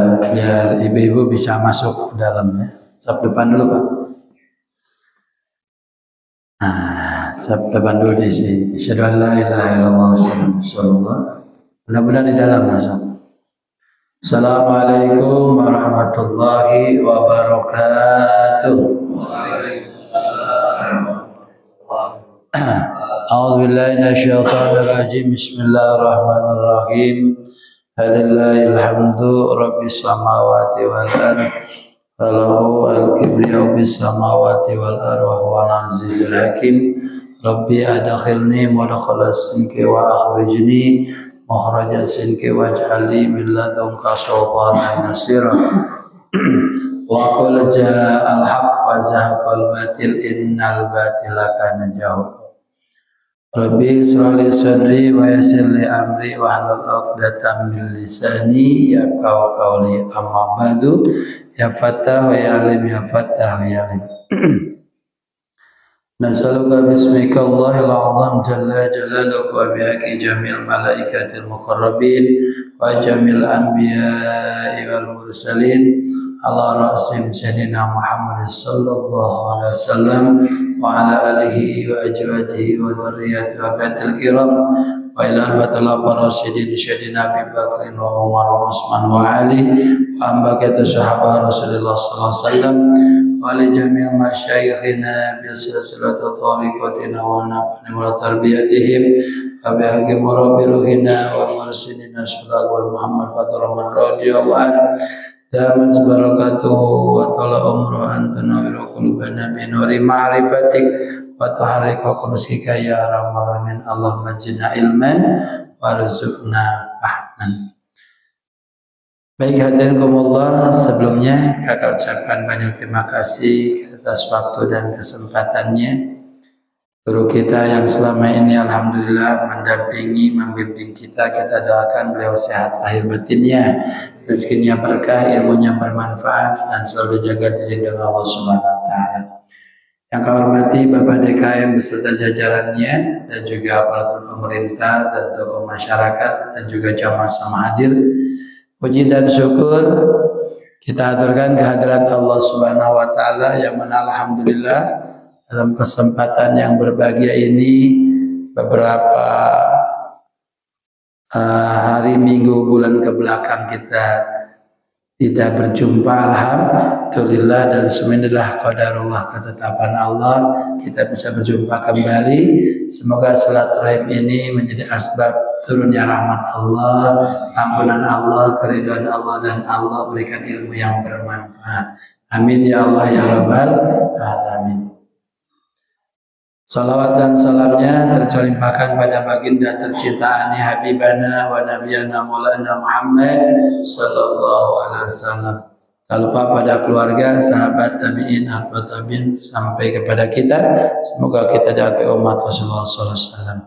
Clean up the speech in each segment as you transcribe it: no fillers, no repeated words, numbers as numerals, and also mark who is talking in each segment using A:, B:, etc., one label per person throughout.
A: biar ibu-ibu bisa masuk ke dalam ya. Sab depan dulu Pak. Sab depan dulu di sini. Asyhadu an la ilaha illallah wa rasulullah. Benar-benar di dalam masuk. Assalamualaikum warahmatullahi wabarakatuh. A'udzu billahi minasyaitonir rajim. Bismillahirrahmanirrahim. Alillahil hamdu rabbis samawati wal ardh. Falahu al-kibriyau bis samawati wal ardh wa huwal azizul hakim. Rabbi adkhilni mudkhala sidqi wa akhrijni makhraja sidqi waj'alni min ladunka sultanan nasira. Wa qul ja'al haqq wa zahaqal batil innal batila kana zahuqa. Rabbi israh li sadri wa yassir li amri wa hlul 'uqdatam min lisani yafqahu qawli. Amma ba'du, ya Fattah ya Alim, ya Fattah ya Alim. Nas'aluka bismika Allahil 'azam jalla jalaluhu wa bihaqqi jamil malaikatil muqarrabin wa jamil anbiya'i wal mursalin ala ra'sim sayyidina Muhammad sallallahu alaihi wasallam wa ala alihi wa azwajihi wa dzurriyyatihi wa batil kiram wa ila batil rasyidin sayyidina Abi Bakr wa Umar wa Utsman wa Ali wa ambaqatu sahabat Rasulullah sallallahu alaihi wasallam wa li jami' masyayikhina bi silsilati tariqatina wa naf'ana wa tarbiyatihim wa bi haqqi murabbihina wa mursidina sallallahu Muhammad Fathurrahman radhiyallahu anhu. Damas barakatuhu wa tala umru antunawiru qulubana bi nuri ma'rifatik wa tuharriku qudusika ya arhamar rahimin. Allahumma zidna ilman warzuqna fahman. Baik hadirin kumullah, sebelumnya kakak ucapkan banyak terima kasih atas waktu dan kesempatannya. Guru kita yang selama ini alhamdulillah mendampingi, membimbing kita doakan beliau sehat lahir batinnya, rezekinya berkah, ilmunya bermanfaat, dan selalu dijaga dilindungi Allah Subhanahu wa taala. Yang kami hormati Bapak DKM beserta jajarannya dan juga aparatur pemerintah dan tokoh masyarakat dan juga jamaah sama hadir. Puji dan syukur kita aturkan kehadirat Allah Subhanahu wa taala yang mana alhamdulillah dalam kesempatan yang berbahagia ini beberapa hari minggu bulan kebelakang kita tidak berjumpa, alhamdulillah, dan seminallah qadarullah, ketetapan Allah kita bisa berjumpa kembali. Semoga silaturahim ini menjadi asbab turunnya rahmat Allah, ampunan Allah, keridhaan Allah, dan Allah berikan ilmu yang bermanfaat. Amin ya Allah ya rabbal alamin. Salawat dan salamnya tercurahkan pada baginda tercinta ani habibana wa nabiyana maulana Muhammad sallallahu alaihi wasallam. Tak lupa pada keluarga, sahabat, tabi'in, atba'ut tabi'in sampai kepada kita. Semoga kita diakai umat Rasulullah sallallahu alaihi wasallam.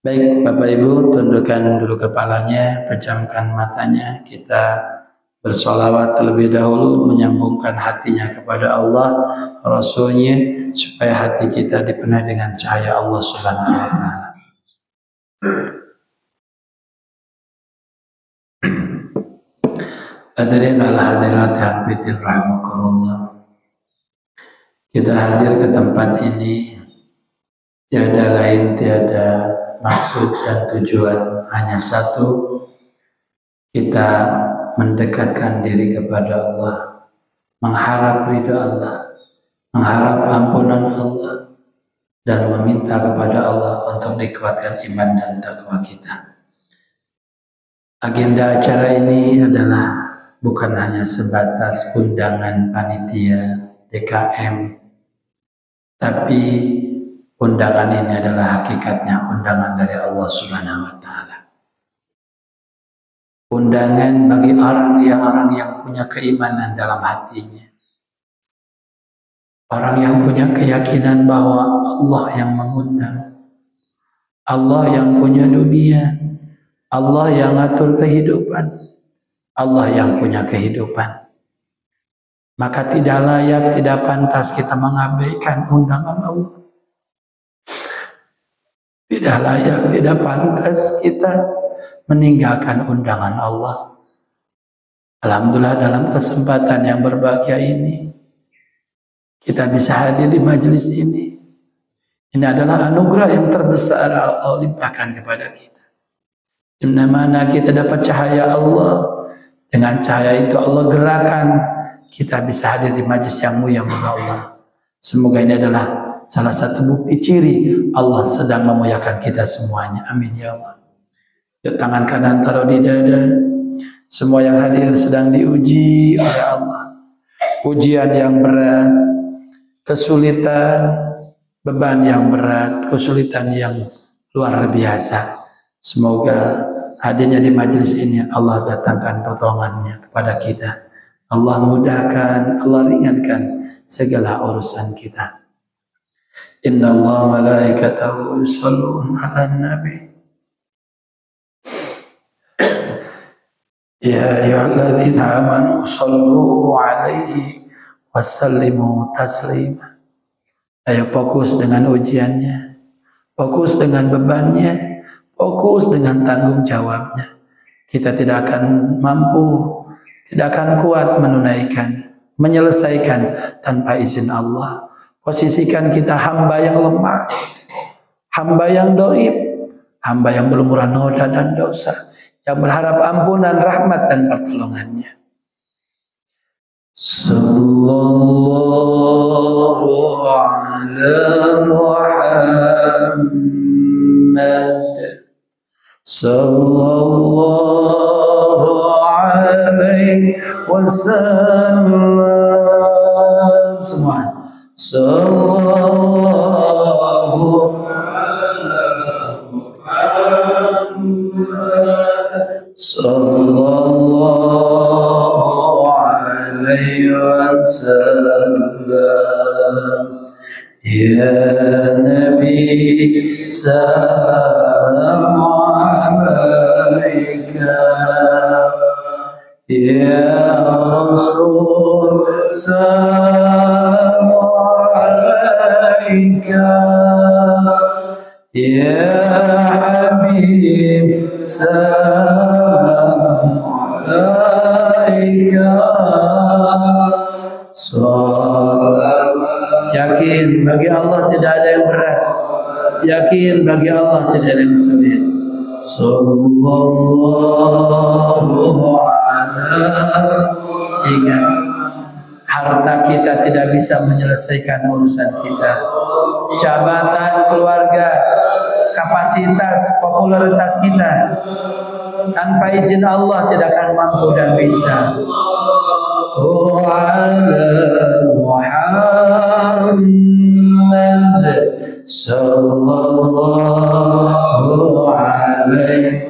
A: Baik Bapak Ibu, tundukkan dulu kepalanya, pejamkan matanya, kita bersolawat terlebih dahulu, menyambungkan hatinya kepada Allah, Rasulnya, supaya hati kita dipenuhi dengan cahaya Allah Subhanahu wa taala. Hadirin al-hadirat yang fitil rahimakumullah. Kita hadir ke tempat ini tiada lain, tiada maksud dan tujuan, hanya satu, kita mendekatkan diri kepada Allah, mengharap ridha Allah, mengharap ampunan Allah, dan meminta kepada Allah untuk dikuatkan iman dan takwa kita. Agenda acara ini adalah bukan hanya sebatas undangan panitia DKM, tapi undangan ini adalah hakikatnya undangan dari Allah Subhanahu wa taala. Undangan bagi orang yang punya keimanan dalam hatinya. Orang yang punya keyakinan bahwa Allah yang mengundang. Allah yang punya dunia. Allah yang ngatur kehidupan. Allah yang punya kehidupan. Maka tidak layak, tidak pantas kita mengabaikan undangan Allah. Tidak layak, tidak pantas kita meninggalkan undangan Allah. Alhamdulillah dalam kesempatan yang berbahagia ini kita bisa hadir di majelis ini. Ini adalah anugerah yang terbesar Allah limpahkan kepada kita. Di mana kita dapat cahaya Allah. Dengan cahaya itu Allah gerakan kita bisa hadir di majelis yang mulia Allah. Semoga ini adalah salah satu bukti ciri Allah sedang memuliakan kita semuanya. Amin ya Allah. Yuk, tangan kanan taruh di dada. Semua yang hadir sedang diuji oleh Allah. Ujian yang berat, kesulitan, beban yang berat, kesulitan yang luar biasa. Semoga hadirnya di majelis ini Allah datangkan pertolongannya kepada kita. Allah mudahkan, Allah ringankan segala urusan kita. Inna Allah malaikatahu yusholluna 'alan nabi. Ya ayyuhalladzina amanu shallu 'alaihi wasallimu taslima. Ayo fokus dengan ujiannya, fokus dengan bebannya, fokus dengan tanggung jawabnya. Kita tidak akan mampu, tidak akan kuat menunaikan, menyelesaikan tanpa izin Allah. Posisikan kita hamba yang lemah, hamba yang dhaif, hamba yang berlumuran noda dan dosa, yang berharap ampunan, rahmat dan pertolongannya. Sallallahu ala Muhammad, sallallahu alaihi wasallam. Semua sallallahu sallallahu alaihi wasallam. Ya Nabi salam alaika, ya Rasul salam alaika, ya Habib salam alaika. Yakin bagi Allah tidak ada yang berat, yakin bagi Allah tidak ada yang sulit. Sallallahu ala. Ingat, harta kita tidak bisa menyelesaikan urusan kita. Jabatan, keluarga, kapasitas, popularitas kita tanpa izin Allah tidak akan mampu dan bisa. Ala Muhammad sallallahu alaihi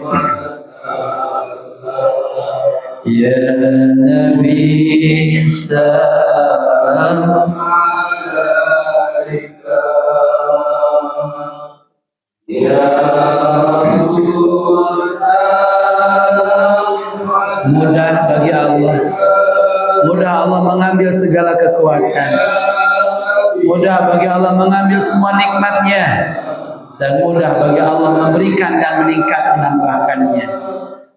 A: ya Nabi salam alaika, ya Rasul salam. Mudah bagi Allah, mudah Allah mengambil segala kekuatan, mudah bagi Allah mengambil semua nikmatnya, dan mudah bagi Allah memberikan dan meningkat menambahkannya.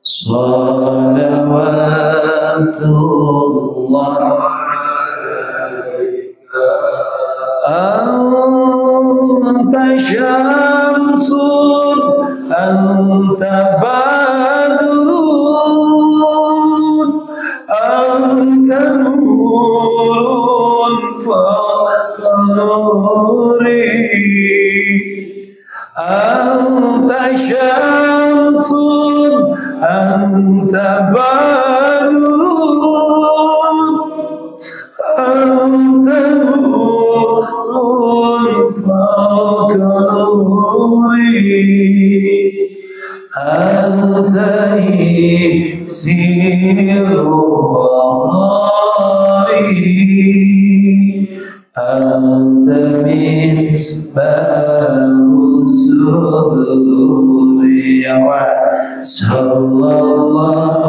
A: Salawatullah anta syamsun anta badrun anta nurun fawqa nuri, anta syamsun anta badrun anta nurun fawqa nuri, anta iksiru wahari, anta misbahus suduri. Sallallahu.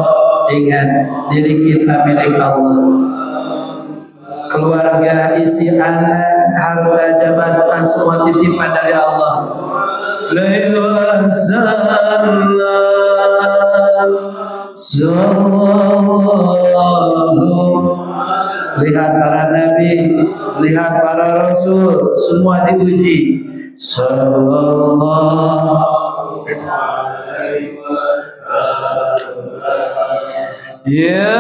A: Ingat, diri kita milik Allah, keluarga, isi anak, harta, jabatan, semua titipan dari Allah. Sallallahu. Lihat para nabi, lihat para rasul, semua diuji. Sallallahu. Ya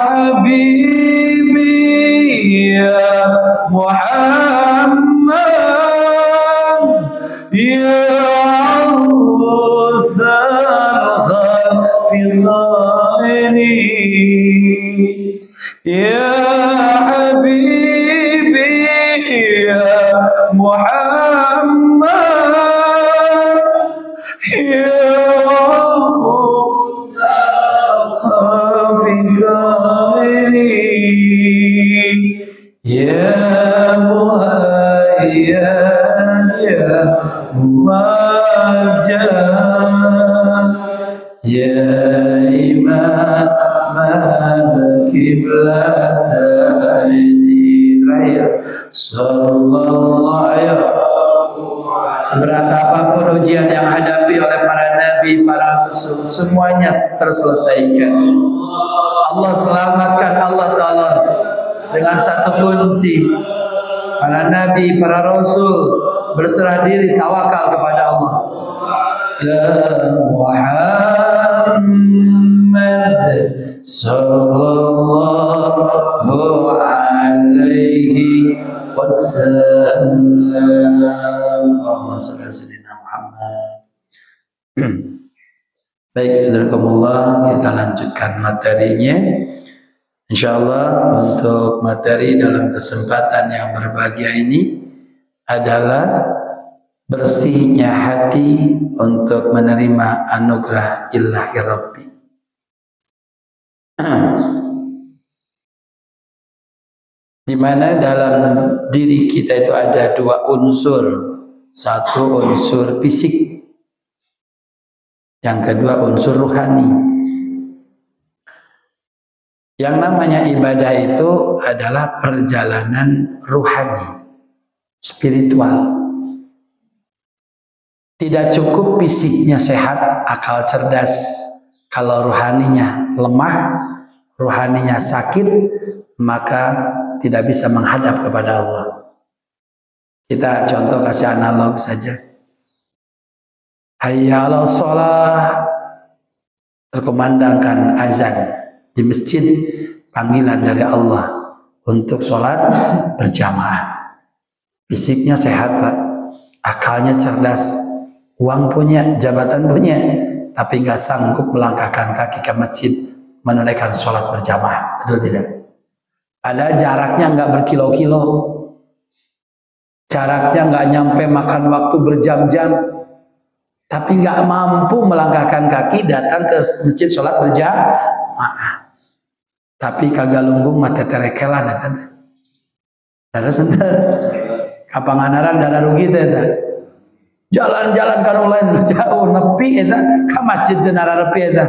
A: Habibi ya Muhammad ya Awsal Khalqini ya Habibi ya Muhammad ya Ya Muhayyad Ya Mumajjad Ya Imam Al-Qiblataini. Terakhir Sallallahu alaihi. Seberat apapun ujian yang hadapi oleh para nabi, para rasul, semuanya terselesaikan. Allah selamatkan, Allah tolong dengan satu kunci. Para nabi, para rasul berserah diri, tawakal kepada Allah. La Muhammad sallallahu alaihi wasallam. Allahumma shalli ala sayyidina Muhammad. Baik, jazakumullah, kita lanjutkan materinya. Insyaallah untuk materi dalam kesempatan yang berbahagia ini adalah bersihnya hati untuk menerima anugerah ilahi Rabbi. Di mana dalam diri kita itu ada dua unsur. Satu unsur fisik, yang kedua unsur ruhani. Yang namanya ibadah itu adalah perjalanan ruhani, spiritual. Tidak cukup fisiknya sehat, akal cerdas. Kalau ruhaninya lemah, ruhaninya sakit, maka tidak bisa menghadap kepada Allah. Kita contoh kasih analog saja. Hayya 'alas shalah, terkumandangkan azan di masjid, panggilan dari Allah untuk sholat berjamaah. Fisiknya sehat Pak, akalnya cerdas, uang punya, jabatan punya, tapi nggak sanggup melangkahkan kaki ke masjid menunaikan sholat berjamaah. Betul tidak? Ada jaraknya nggak berkilo-kilo, jaraknya nggak nyampe makan waktu berjam-jam, tapi nggak mampu melangkahkan kaki datang ke masjid sholat berjamaah. Tapi kagak lunggung mata terekelan eta. Darah senter. Kapanganaran darah rugi teh eta. Jalan-jalan kanu lain jauh nepi eta ka masjid teu nararepi eta.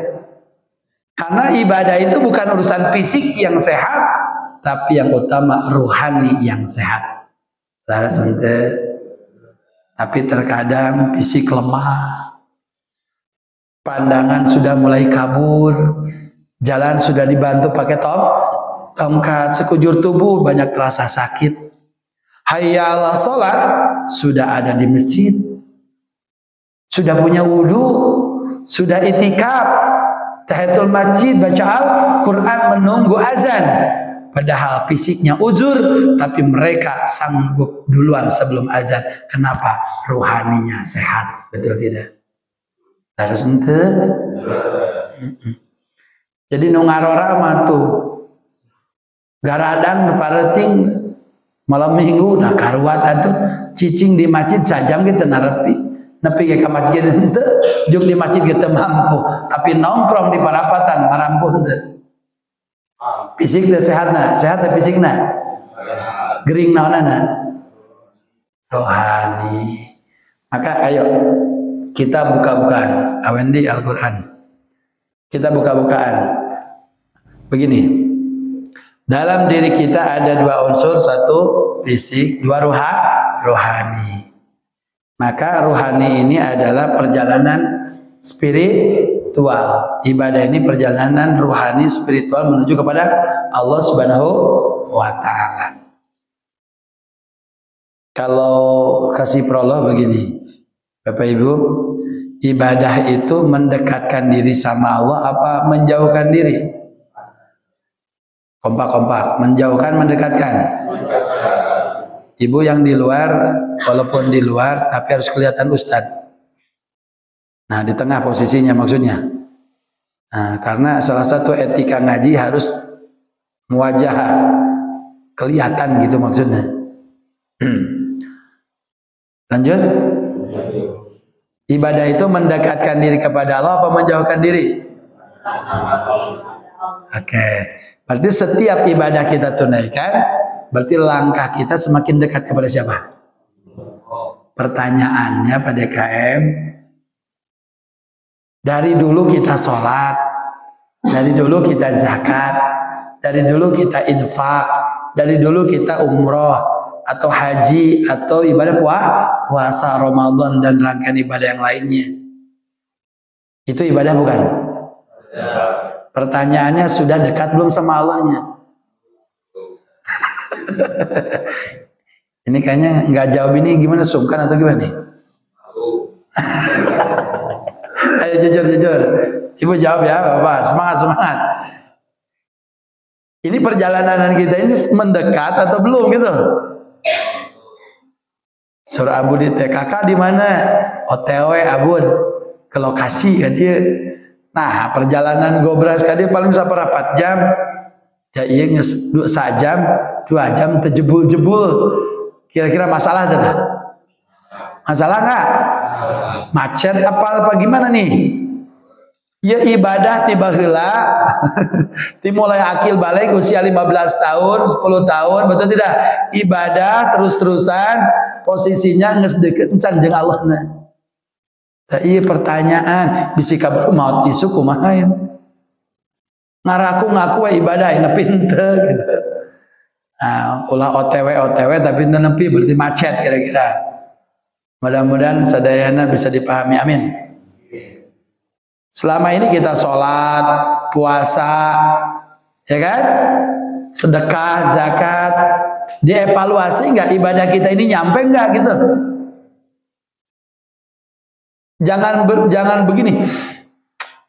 A: Karena ibadah itu bukan urusan fisik yang sehat, tapi yang utama ruhani yang sehat. Darah senter. Tapi terkadang fisik lemah. Pandangan sudah mulai kabur. Jalan sudah dibantu pakai tongkat, sekujur tubuh banyak terasa sakit. Hayya 'alas shalah, sudah ada di masjid, sudah punya wudhu, sudah itikaf, tahiyatul masjid, baca Al-Quran, menunggu azan. Padahal fisiknya uzur, tapi mereka sanggup duluan sebelum azan. Kenapa? Ruhaninya sehat. Betul tidak? Harus ente. Jadi nu ngarora mah tuh garadang pareting malam minggu dah karuat atuh cicing di masjid sajam kita narepi nepi ke masjid henteu juk di masjid kita mampu, tapi nongkrong di parapatan marampuh henteu. Fisik teh sehatna, sehat teh fisikna. Gering naonana? Rohani. Maka ayo kita buka-bukaan awendi Al-Qur'an. Kita buka-bukaan. Begini. Dalam diri kita ada dua unsur, satu fisik, dua rohani. Maka rohani ini adalah perjalanan spiritual. spiritual. Ibadah ini perjalanan ruhani spiritual menuju kepada Allah Subhanahu wa taala. Kalau kasih prolog begini, Bapak Ibu, ibadah itu mendekatkan diri sama Allah apa menjauhkan diri? Kompak-kompak, menjauhkan, mendekatkan. Ibu yang di luar, walaupun di luar tapi harus kelihatan ustadz. Nah, di tengah posisinya maksudnya. Nah, karena salah satu etika ngaji harus muwajah, kelihatan gitu maksudnya. Lanjut. Ibadah itu mendekatkan diri kepada Allah apa menjauhkan diri? Oke. Berarti setiap ibadah kita tunaikan, berarti langkah kita semakin dekat kepada siapa? Pertanyaannya pada KM, dari dulu kita sholat, dari dulu kita zakat, dari dulu kita infak, dari dulu kita umroh atau haji atau ibadah puasa Ramadan dan rangkaian ibadah yang lainnya. Itu ibadah bukan? Pertanyaannya sudah dekat belum sama Allahnya? Ini kayaknya nggak jawab ini gimana, sungkan atau gimana nih? Ayo jujur. Ibu jawab ya Bapak, semangat. Ini perjalanan kita ini mendekat atau belum gitu? Surah Abu di TKK di mana? OTW Abun ke lokasi kan dia. Nah, perjalanan gobras kan dia paling saparapat jam. Ya iya sajam, 2 jam terjebul-jebul. Kira-kira masalah tuh? Masalah nggak? Macet apa gimana nih? Ya ibadah tiba heula. Dimulai akil balik usia 15 tahun, 10 tahun, betul tidak? Ibadah terus-terusan posisinya geus deukeut encan jeung Allahna. Tah ieu pertanyaan bisi kabar maut isu kumaha ya? Ngaraku ngaku we ibadah nepi henteu gitu. Nah, ulah OTW tapi henteu nepi berarti macet kira-kira. Mudah-mudahan sadayana bisa dipahami, amin. Selama ini kita sholat, puasa, ya kan? Sedekah, zakat, dievaluasi nggak ibadah kita ini nyampe nggak gitu? Jangan begini.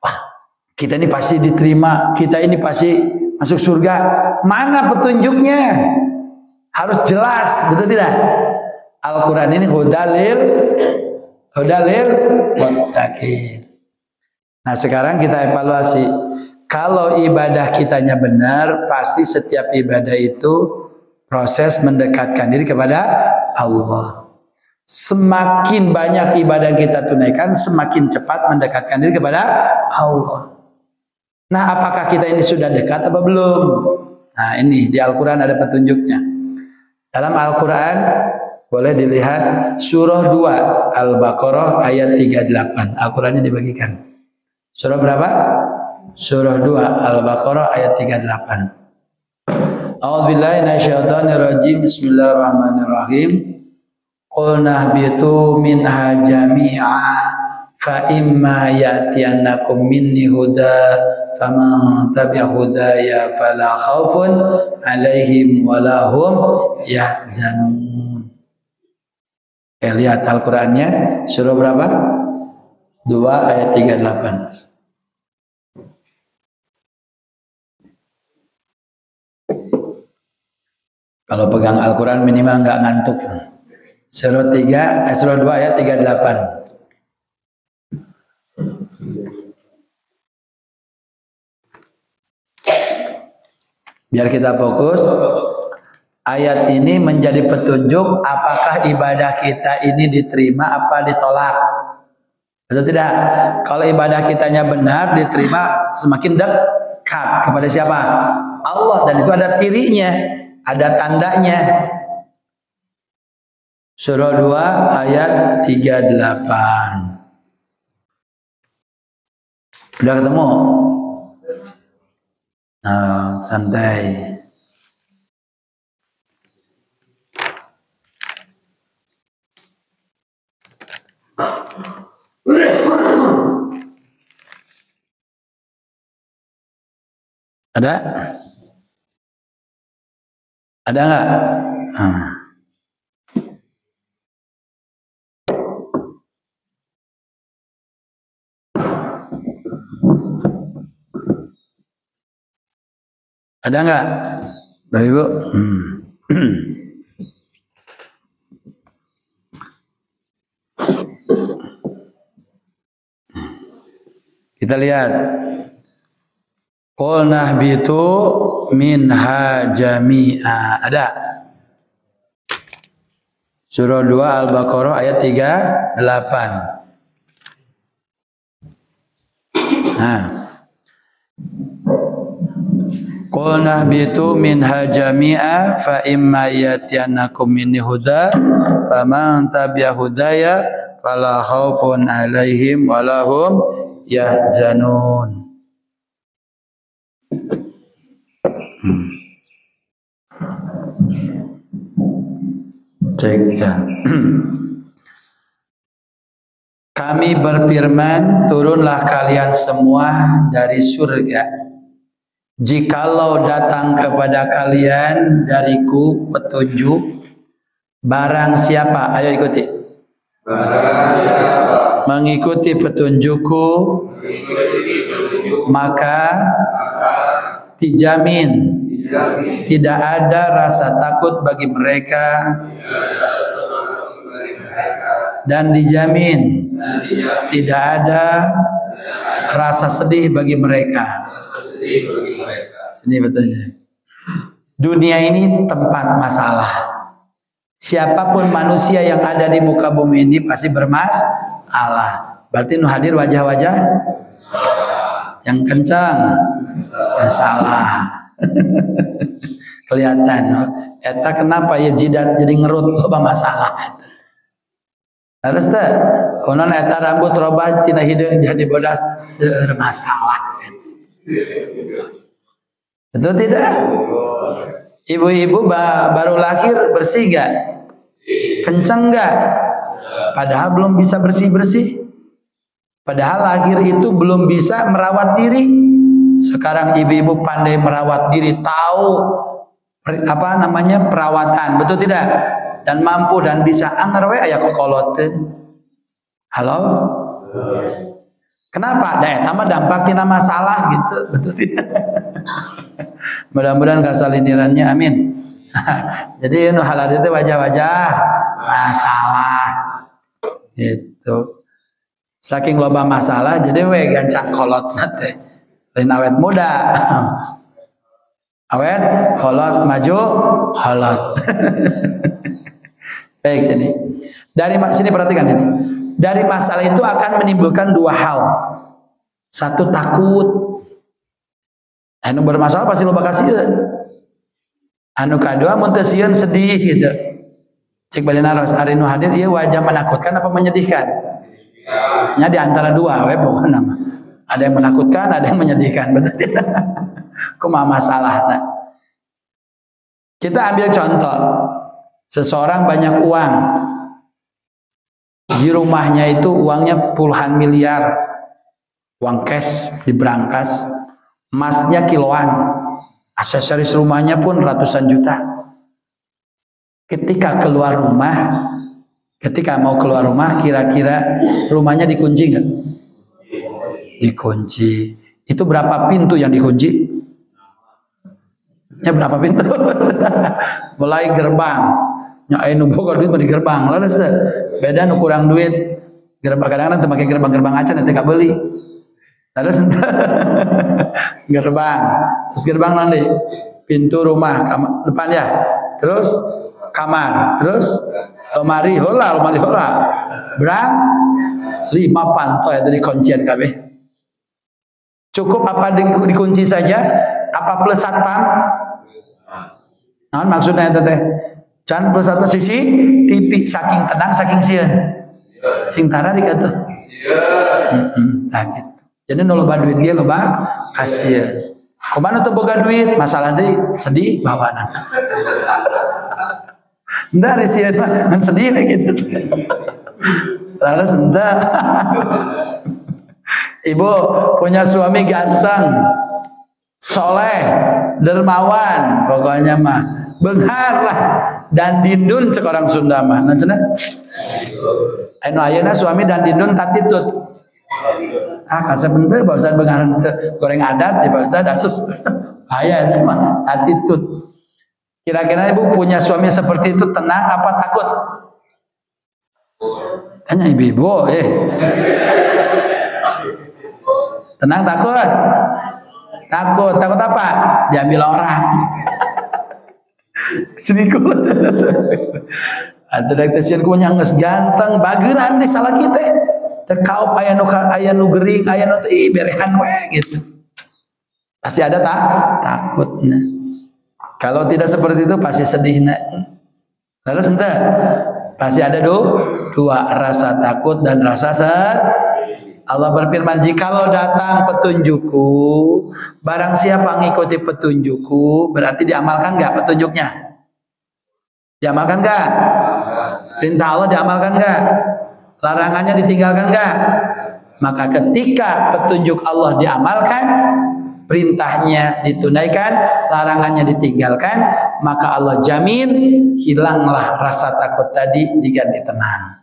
A: Wah, kita ini pasti diterima, kita ini pasti masuk surga. Mana petunjuknya? Harus jelas, betul tidak? Al-Quran ini hudalil muttaqin. Nah sekarang kita evaluasi, kalau ibadah kitanya benar, pasti setiap ibadah itu proses mendekatkan diri kepada Allah. Semakin banyak ibadah kita tunaikan, semakin cepat mendekatkan diri kepada Allah. Nah apakah kita ini sudah dekat atau belum? Nah ini di Al-Quran ada petunjuknya. Dalam Al-Quran boleh dilihat surah 2 Al-Baqarah ayat 38. Al-Qurannya dibagikan. Surah berapa? Surah 2 Al-Baqarah ayat 38. A'udzubillahi minasyaitonirrajim. Bismillahirrahmanirrahim. Qul nahbitu minha jami'a fa imma ya'tiyannakum minni huda faman tabi'a hudaya fala khaufun 'alaihim wala hum yahzanun. Lihat Al-Qur'annya surah berapa? 2 ayat 38. Kalau pegang Al-Quran minimal nggak ngantuk. Surah 2 ayat 38. Biar kita fokus. Ayat ini menjadi petunjuk apakah ibadah kita ini diterima apa ditolak. Betul tidak? Kalau ibadah kitanya benar diterima, semakin dekat kepada siapa? Allah. Dan itu ada cirinya, ada tandanya. Surah 2 ayat 38. Udah ketemu? Nah, santai. Ada? Ada nggak? Ada nggak, Bapak Ibu? Kita lihat. Qul nahbitu minha jami'a. Ada? Surah 2 Al-Baqarah ayat 38. Nah. Qul nahbitu minha jami'a fa imma yatiyannakum minni huda faman tabi'a hudaya fala khaufun 'alaihim wa lahum yahzanun. Cek ya. Kami berfirman, turunlah kalian semua dari surga. Jikalau datang kepada kalian dariku petunjuk, barang siapa, ayo ikuti. Barang siapa mengikuti petunjukku, maka dijamin tidak ada rasa takut bagi mereka, dan dijamin tidak ada rasa sedih bagi mereka. Sini betulnya. Dunia ini tempat masalah. Siapapun manusia yang ada di muka bumi ini pasti bermasalah. Berarti nu hadir wajah-wajah yang kencang, masalah. Kelihatan. Eta kenapa ya jidat jadi ngerut loba masalah. Harus teh. Konon eta rambut robah tina hideung jadi bodas seueur masalah. Betul tidak? Ibu-ibu baru lahir bersih gak? Kenceng gak? Padahal belum bisa bersih-bersih. Padahal lahir itu belum bisa merawat diri. Sekarang ibu-ibu pandai merawat diri, tahu apa namanya perawatan, betul tidak? Dan mampu dan bisa anggar we aya kokoloteun. Halo? Kenapa? Da eta mah dampak tina masalah gitu, betul tidak? Mudah-mudahan kasalinirannya, amin. Jadi nu halal itu wajah-wajah masalah itu. Saking loba masalah jadi we gancang kolot teh. Lain awet muda. Awet kolot maju kolot. Baik, sini. Dari sini perhatikan sini. Dari masalah itu akan menimbulkan dua hal. Satu, takut. Anu bermasalah pasti loba kasieun. Anu kadua mun teu sieun sedih gitu. Cek balina ros ari nu hadir ieu wajah menakutkan apa menyedihkan? Nya di antara dua we pokona mah. Ada yang menakutkan, ada yang menyedihkan, betul tidak? Kumaha masalahna? Kita ambil contoh. Seseorang banyak uang. Di rumahnya itu uangnya puluhan miliar. Uang cash di brankas. Emasnya kiloan, aksesoris rumahnya pun ratusan juta. Ketika mau keluar rumah, kira-kira rumahnya dikunci nggak? Dikunci. Itu berapa pintu yang dikunci? Ya berapa pintu? Mulai gerbang. Nya anu boga duit di gerbang. Lalu beda nu kurang duit. Gerbang kadang-kadang teu make gerbang acan teh ka beuli. Terus gerbang, terus gerbang nanti pintu rumah depan ya, terus kamar, terus lemari hola, berang 5 panto ya dari kuncian kabeh. Cukup apa dikunci saja? Apa plus satpam? Nah, maksudnya itu teh, can plus satpam sisi TV saking tenang saking sieun, sing tara dikatuh. Nah gitu. Jadi nu loba duit ge loba kasieun. Kumaha teu boga duit, masalah deui, sedih bawaana. Entar sieun mah ngan sedih kayak gitu. Lalu entar. Ibu punya suami ganteng. soleh, dermawan, pokoknya mah beunghar lah dan dindun cek orang Sunda mah. Nah cenah. Anu ayeuna suami dan dindun tatitut. Kasebenteun bausan beunghar teu goreng adat di bausan atus. Aya itu mah tatitut. Kira-kira ibu punya suami seperti itu tenang apa takut? Tanya ibu-ibu, tenang takut? Takut apa? Diambil orang. Sedikit. Atuh daek teh sieun kumaha geus ganteng, bageran di salah kitu. Teu kaop aya nu gering, aya nu teh berehan we gitu. Pasti ada takutnya. Kalau tidak seperti itu pasti sedihnya. Terus ente pasti ada dua rasa takut dan rasa sedih. Allah berfirman, jikalau datang petunjukku, barang siapa mengikuti petunjukku, berarti diamalkan nggak petunjuknya? Diamalkan nggak? Perintah Allah diamalkan nggak? Larangannya ditinggalkan nggak? Maka ketika petunjuk Allah diamalkan, perintahnya ditunaikan, larangannya ditinggalkan, maka Allah jamin hilanglah rasa takut tadi diganti tenang.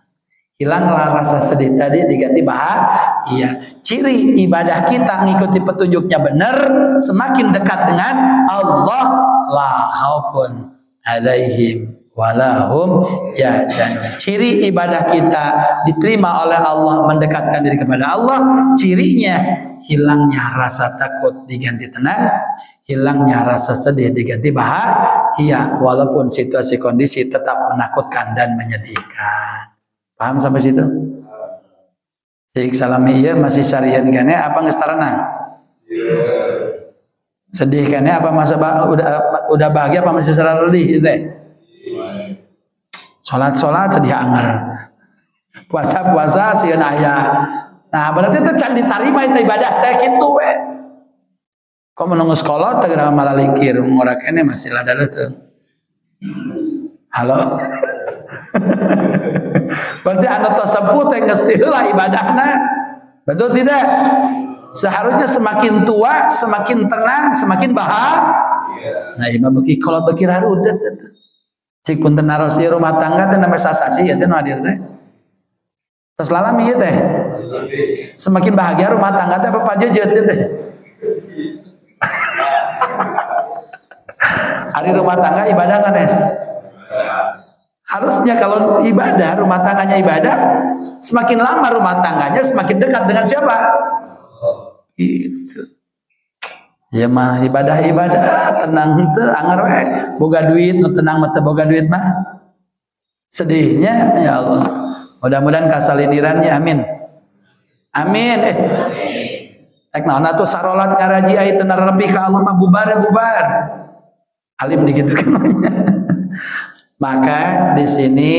A: Hilanglah rasa sedih tadi diganti bahagia. Ciri ibadah kita ngikuti petunjuknya benar, semakin dekat dengan Allah, la khaufun alaihim walahum yahzanun. Ciri ibadah kita diterima oleh Allah, mendekatkan diri kepada Allah, cirinya hilangnya rasa takut diganti tenang, hilangnya rasa sedih diganti bahagia, walaupun situasi kondisi tetap menakutkan dan menyedihkan. Paham sampai situ? Cik salami ieu masih sarian kene apa geus tarenang? Sedih kene apa masa udah bahagia apa masih sedih teh? Salat sedih anger. Puasa sieun aya. Nah, berarti teh can ditarima itu ibadah teh kitu we. Kok menunggu sekolah teh geura malah likir ngora kene masih ladaleuh teu. Halo. Berarti anu tersebut teh geus heula ibadahna. Betul tidak? Seharusnya semakin tua, semakin tenang, semakin bahagia. Nah, imah beuki kalau beuki harudet teh. Cik punten naros ieu rumah tangga teh namanya sasasi ya teh nu hadir teh. Tos lalami ieu teh. Semakin bahagia rumah tangga teh apa pajejeut teh. Hari rumah tangga ibadah sanes. Harusnya kalau ibadah, rumah tangganya ibadah, semakin lama rumah tangganya semakin dekat dengan siapa? Gitu. Ya mah ibadah tenang teu anger we, boga duit nu tenang mah teu boga duit mah. Sedihnya ya Allah. Mudah-mudahan kasalinirannya amin. Amin. Ek naon atuh sarolat ngaraji aya teu nerepi ka Allah mah bubar. Alim digitukeun. Maka di sini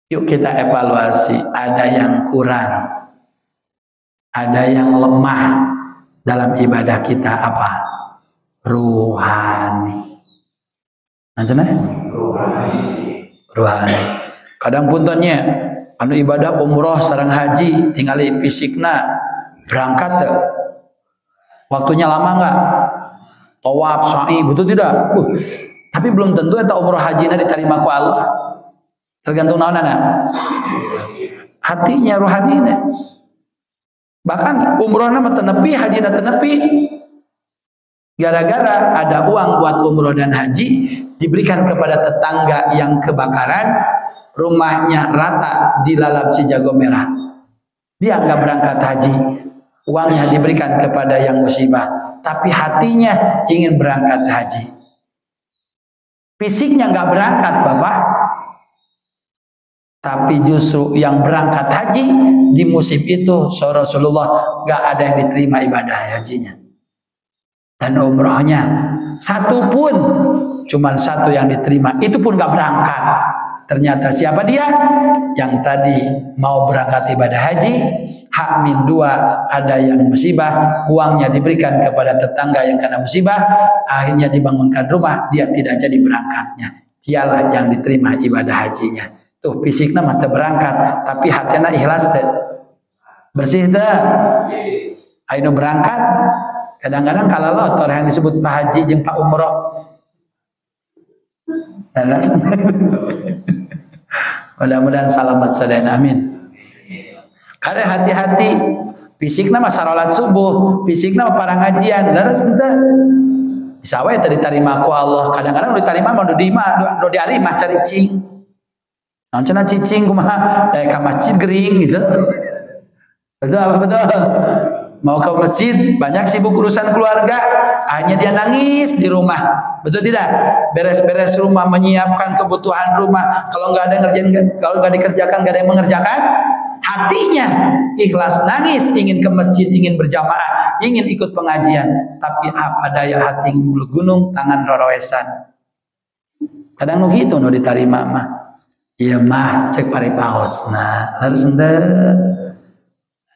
A: yuk kita evaluasi, ada yang kurang, ada yang lemah dalam ibadah kita apa? Ruhani. Nanti ruhani. Kadang puntennya, anu ibadah umroh sareng haji, tinggali fisikna berangkat tuh. Waktunya lama nggak? Tawaf, sa'i, betul tidak? Tapi belum tentu eta umroh hajina diterima ku Allah. Tergantung naonana. Hatinya, ruhanina. Bahkan umrohna mah teu nepi, hajina teu nepi. Gara-gara ada uang buat umroh dan haji diberikan kepada tetangga yang kebakaran, rumahnya rata dilalap si jago merah. Dia enggak berangkat haji. Uangnya diberikan kepada yang musibah, tapi hatinya ingin berangkat haji. Fisiknya nggak berangkat Bapak, tapi justru yang berangkat haji di musim itu Rasulullah nggak ada yang diterima ibadah hajinya dan umrohnya satu pun, cuman satu yang diterima, itu pun nggak berangkat. Ternyata siapa dia? Yang tadi mau berangkat ibadah haji, H-2 ada yang musibah, uangnya diberikan kepada tetangga yang kena musibah, akhirnya dibangunkan rumah, dia tidak jadi berangkatnya. Dialah yang diterima ibadah hajinya. Tuh fisiknya mata berangkat, tapi hatinya ikhlas teh. Bersih teh. Ayo berangkat, Kadang-kadang kalau lotor yang disebut Pak Haji jeung Pak Umroh. Mudah-mudahan selamat sadayana amin. Karena hati-hati fisikna mah sarolat subuh, fisikna mah para ngajian, leres henteu. Bisa wae teu diterima ku Allah. Kadang-kadang diterima mah nu diarima cari cing. Naon cenah cicing kumaha? Ka masjid gering gitu. Betul apa betul? Mau ke masjid, banyak sibuk urusan keluarga, hanya dia nangis di rumah. Betul tidak? Beres-beres rumah, menyiapkan kebutuhan rumah. Kalau nggak ada ngerjain, kalau nggak dikerjakan, nggak ada yang mengerjakan. Hatinya ikhlas nangis, ingin ke masjid, ingin berjamaah, ingin ikut pengajian. Tapi apa daya hati mulu gunung, tangan rorowesan. Kadang nu gitu nu ditarima mah. Iya mah cek paripaos. Nah, harus ente.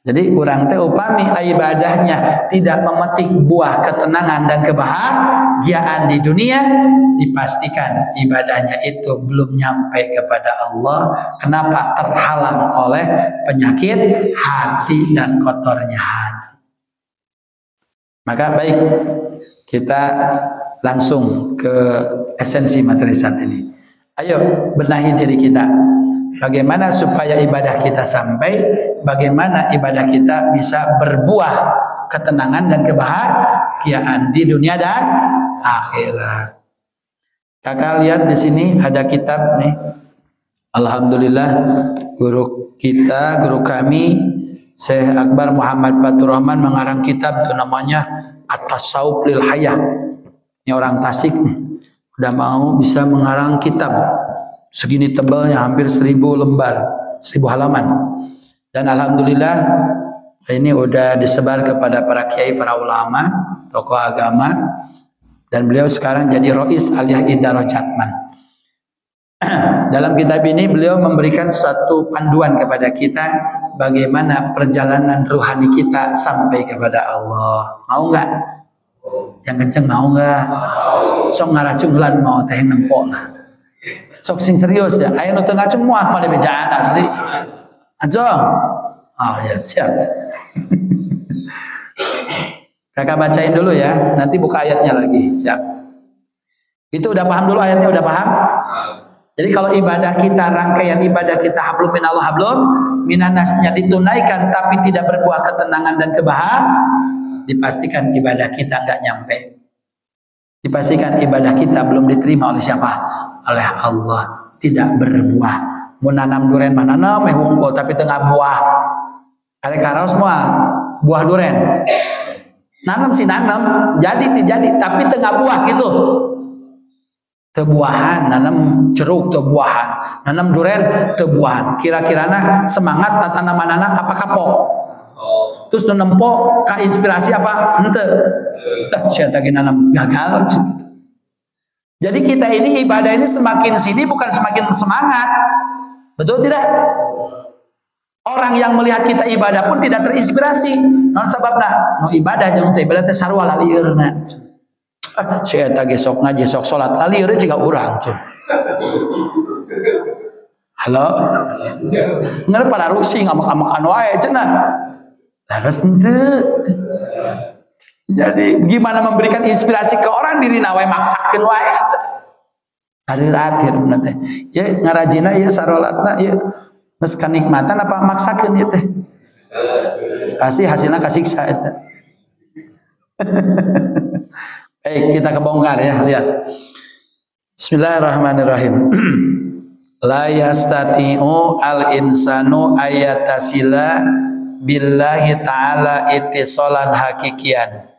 A: Jadi kurang teh upami ibadahnya tidak memetik buah ketenangan dan kebahagiaan di dunia, dipastikan ibadahnya itu belum nyampe kepada Allah. Kenapa? Terhalang oleh penyakit hati dan kotornya hati. Maka baik, kita langsung ke esensi materi saat ini. Ayo benahi diri kita. Bagaimana supaya ibadah kita sampai, bagaimana ibadah kita bisa berbuah ketenangan dan kebahagiaan di dunia dan akhirat. Kakak lihat di sini ada kitab nih. Alhamdulillah guru kita, guru kami Syekh Akbar Muhammad Fatur Rahman mengarang kitab itu namanya At-Tasawuf lil Hayah. Ini orang Tasik nih. Udah mau bisa mengarang kitab. Segini tebalnya, hampir 1000 lembar, 1000 halaman. Dan alhamdulillah ini udah disebar kepada para kiai, para ulama, tokoh agama, dan beliau sekarang jadi Rois Aliyah Idarah Jatman. Dalam kitab ini beliau memberikan suatu panduan kepada kita bagaimana perjalanan ruhani kita sampai kepada Allah. Mau nggak? Yang kenceng mau nggak? Sok ngaracunglan mau teh nempok lah. Sok sing serius ya, aya nu teu ngacung moal mah bejaan asli. Ajong. Oh ya siap. Kakak bacain dulu ya, nanti buka ayatnya lagi. Siap. Itu udah paham dulu ayatnya, udah paham? Jadi kalau ibadah kita, rangkaian ibadah kita hablum minallah hablum minannasnya ditunaikan tapi tidak berbuah ketenangan dan kebahagiaan, dipastikan ibadah kita enggak nyampe. Dipastikan ibadah kita belum diterima oleh siapa? Oleh Allah. Tidak berbuah. Mau nanam duren mana nanam wungkul tapi tengah buah. Ada karos semua buah duren. Nanam sih nanam, jadi tapi tengah buah gitu. Tebuahan, nanam jeruk tebuahan, nanam duren tebuahan. Kira-kirana semangat tanaman-tanaman apa kapok? Terus nempo ka inspirasi apa? Henteu. Dah sia tadi nanam gagal gitu. Jadi kita ini ibadah ini semakin sini bukan semakin semangat. Betul tidak? Orang yang melihat kita ibadah pun tidak terinspirasi. Non sababna nu ibadah jeung teh ibadah teh sarua lalieurna. Sia tadi sok ngaji sok salat lalieurna jiga urang cuy. Halo. Ngarep pada rusi ngamak-amakan wae cenah. Laras ente. Jadi gimana memberikan inspirasi ke orang diri nawe maksakeun wae. Akhir bener teh. Ya ngarajina ya sarolatna ya geus kanikmatan apa maksakeun ieu teh. Pasti hasilna kasiksa eta. Baik, kita kebongkar ya, lihat. Bismillahirrahmanirrahim. La yastati'u al-insanu ayatasila billahi ta'ala ittisalan hakikian.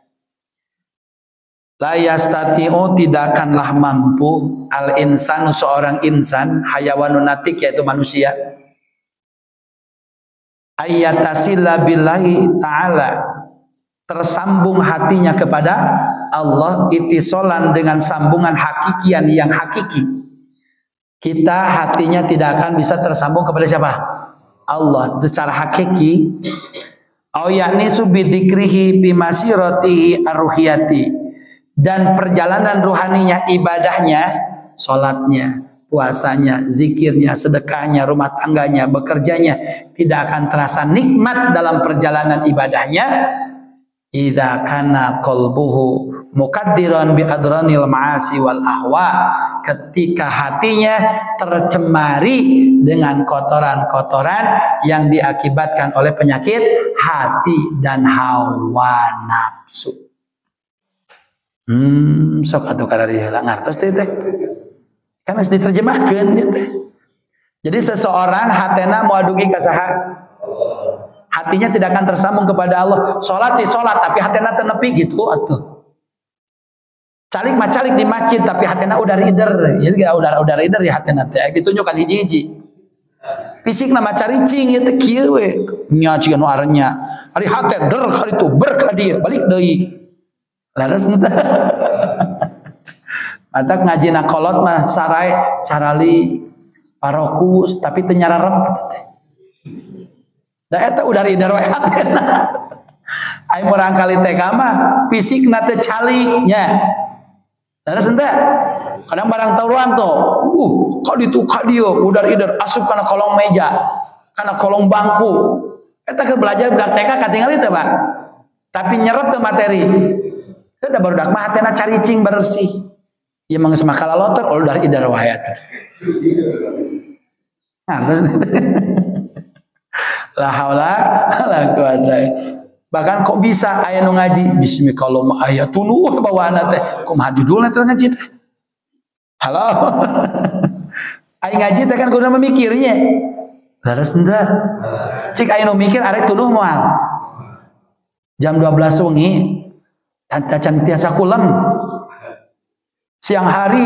A: La yastati'u tidak akanlah mampu al-insanu seorang insan hayawanun natik yaitu manusia ayatasila billahi ta'ala tersambung hatinya kepada Allah ittisalan dengan sambungan hakikian yang hakiki. Kita hatinya tidak akan bisa tersambung kepada siapa? Allah secara hakiki. Au yakni subidikrihi bimasiratihi arruhiyati, dan perjalanan ruhaninya, ibadahnya, salatnya, puasanya, zikirnya, sedekahnya, rumah tangganya, bekerjanya tidak akan terasa nikmat dalam perjalanan ibadahnya. idza kana qalbuhu mukaddiran bi adranil ma'asi wal ahwa, ketika hatinya tercemari dengan kotoran-kotoran yang diakibatkan oleh penyakit hati dan hawa nafsu. Sok atuh kada diheula ngartos teh kan harus diterjemahkeun teh. Jadi seseorang hatena moal dugi ka saha? Hatinya tidak akan tersambung kepada Allah. Sholat sih sholat, tapi hatena tenepi gitu atuh. Calik mah calik di masjid, tapi hatena udah rider. Jadi udah rider ya hatena teh. Ditunjukkan hiji-hiji. Fisik nama caricing itu kieu we. Nya ciga nu arenya. Ari hate der kali itu berkah dia balik deui. Laras teh. Matak ngajina kolot mah sarai carali parokus tapi teu nyararep teh. Da eta udah ridar we hatena. Ai murang kali teh mah fisikna teu calik nya. Terus ente kadang barang taruhan tuh. Kali itu kadio udah ridar asup kana kolong meja, kana kolong bangku. Eta keur belajar budak TK katingali teh, Pak. Tapi nyerep teu materi. Teu da barudak mah hatena caricing bersih. Ieu mah geus makala lotor udah ridar wae eta. Nah, terus la haula la quwata. Bahkan kok bisa aya nu ngaji bismillah aya tuluh bawaana teh kumaha judulna teh ngaji teh. Halo. Ai ngaji teh kan kudu memikirnya. Laras henteu. Cik aya nu mikir arek tuluh moal. Jam 12 wengi can tiasa kulem. Siang hari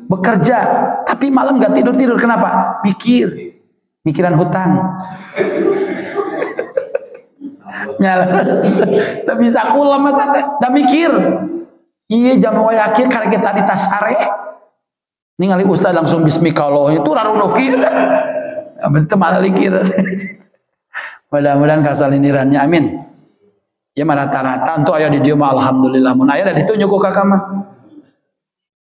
A: bekerja tapi malam gak tidur kenapa? Mikiran hutang. Nyalas teu bisa kulem eta teh da mikir. Ieu jam wayah kieu karek kita di tasare. Ningali ustaz langsung bismillah itu rarunuh kieu teh. Abet teu malah likir. Mudah-mudahan kasalinirannya amin. Ya mah rata-rata untuk aya di dieu mah alhamdulillah mun aya da ditunjuk ku kakak mah.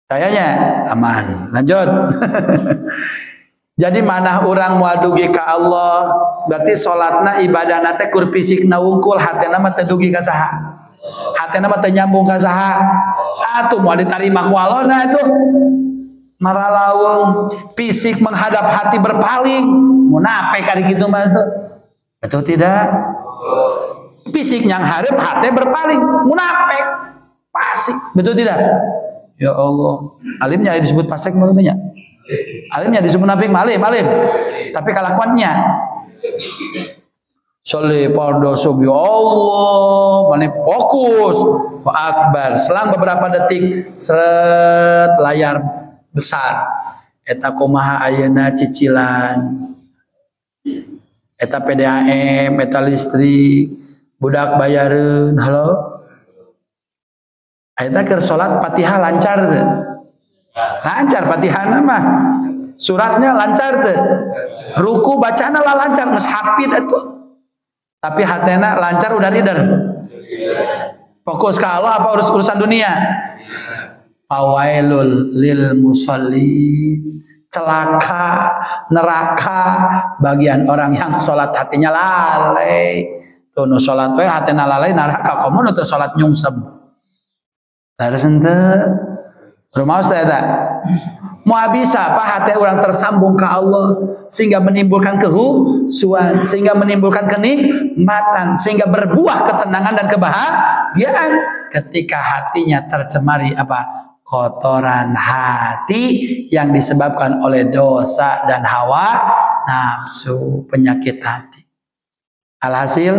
A: Kayaknya aman. Lanjut. Jadi manah orang moal dugi ka Allah, berarti salatna ibadahna teh kur fisikna wungkul, hatena mah teu dugi ka saha? Hatena mah teu nyambung ka saha? Atuh moal ditarima ku Allah na itu. Maralawung fisik menghadap hati berpaling. Munape kali kitu mah tuh. Betul tidak? Fisik yang hareup hati berpaling. Munape. Fasik. Betul tidak? Ya Allah. Alimnya disebut fasik maksudnya. Alimnya disebut munafik alim. Tapi kelakuannya sholli fardu subhi Allah, mane fokus. Wa akbar. Selang beberapa detik seret layar besar. Eta kumaha ayeuna cicilan. Eta PDAM, eta listrik, budak bayareun. Halo. Eta keur salat Fatihah lancar teu? Lancar Fatihahna mah. Suratnya lancar teu? Ruku bacana lah lancar, geus hafid atuh. Tapi hatena lancar udah rider. Fokus ke Allah apa urusan dunia? Fawailul lil musallin. Celaka, neraka bagian orang yang salat hatinya lalai. Tuh nu salat we hatena lalai neraka, komo nu teu salat nyungsep. Laras henteu. Rumaos teh eta. Moal bisa apa hati orang tersambung ke Allah sehingga menimbulkan kehusuan, sehingga menimbulkan kenikmatan, sehingga berbuah ketenangan dan kebahagiaan ketika hatinya tercemari apa? Kotoran hati yang disebabkan oleh dosa dan hawa nafsu, penyakit hati. Alhasil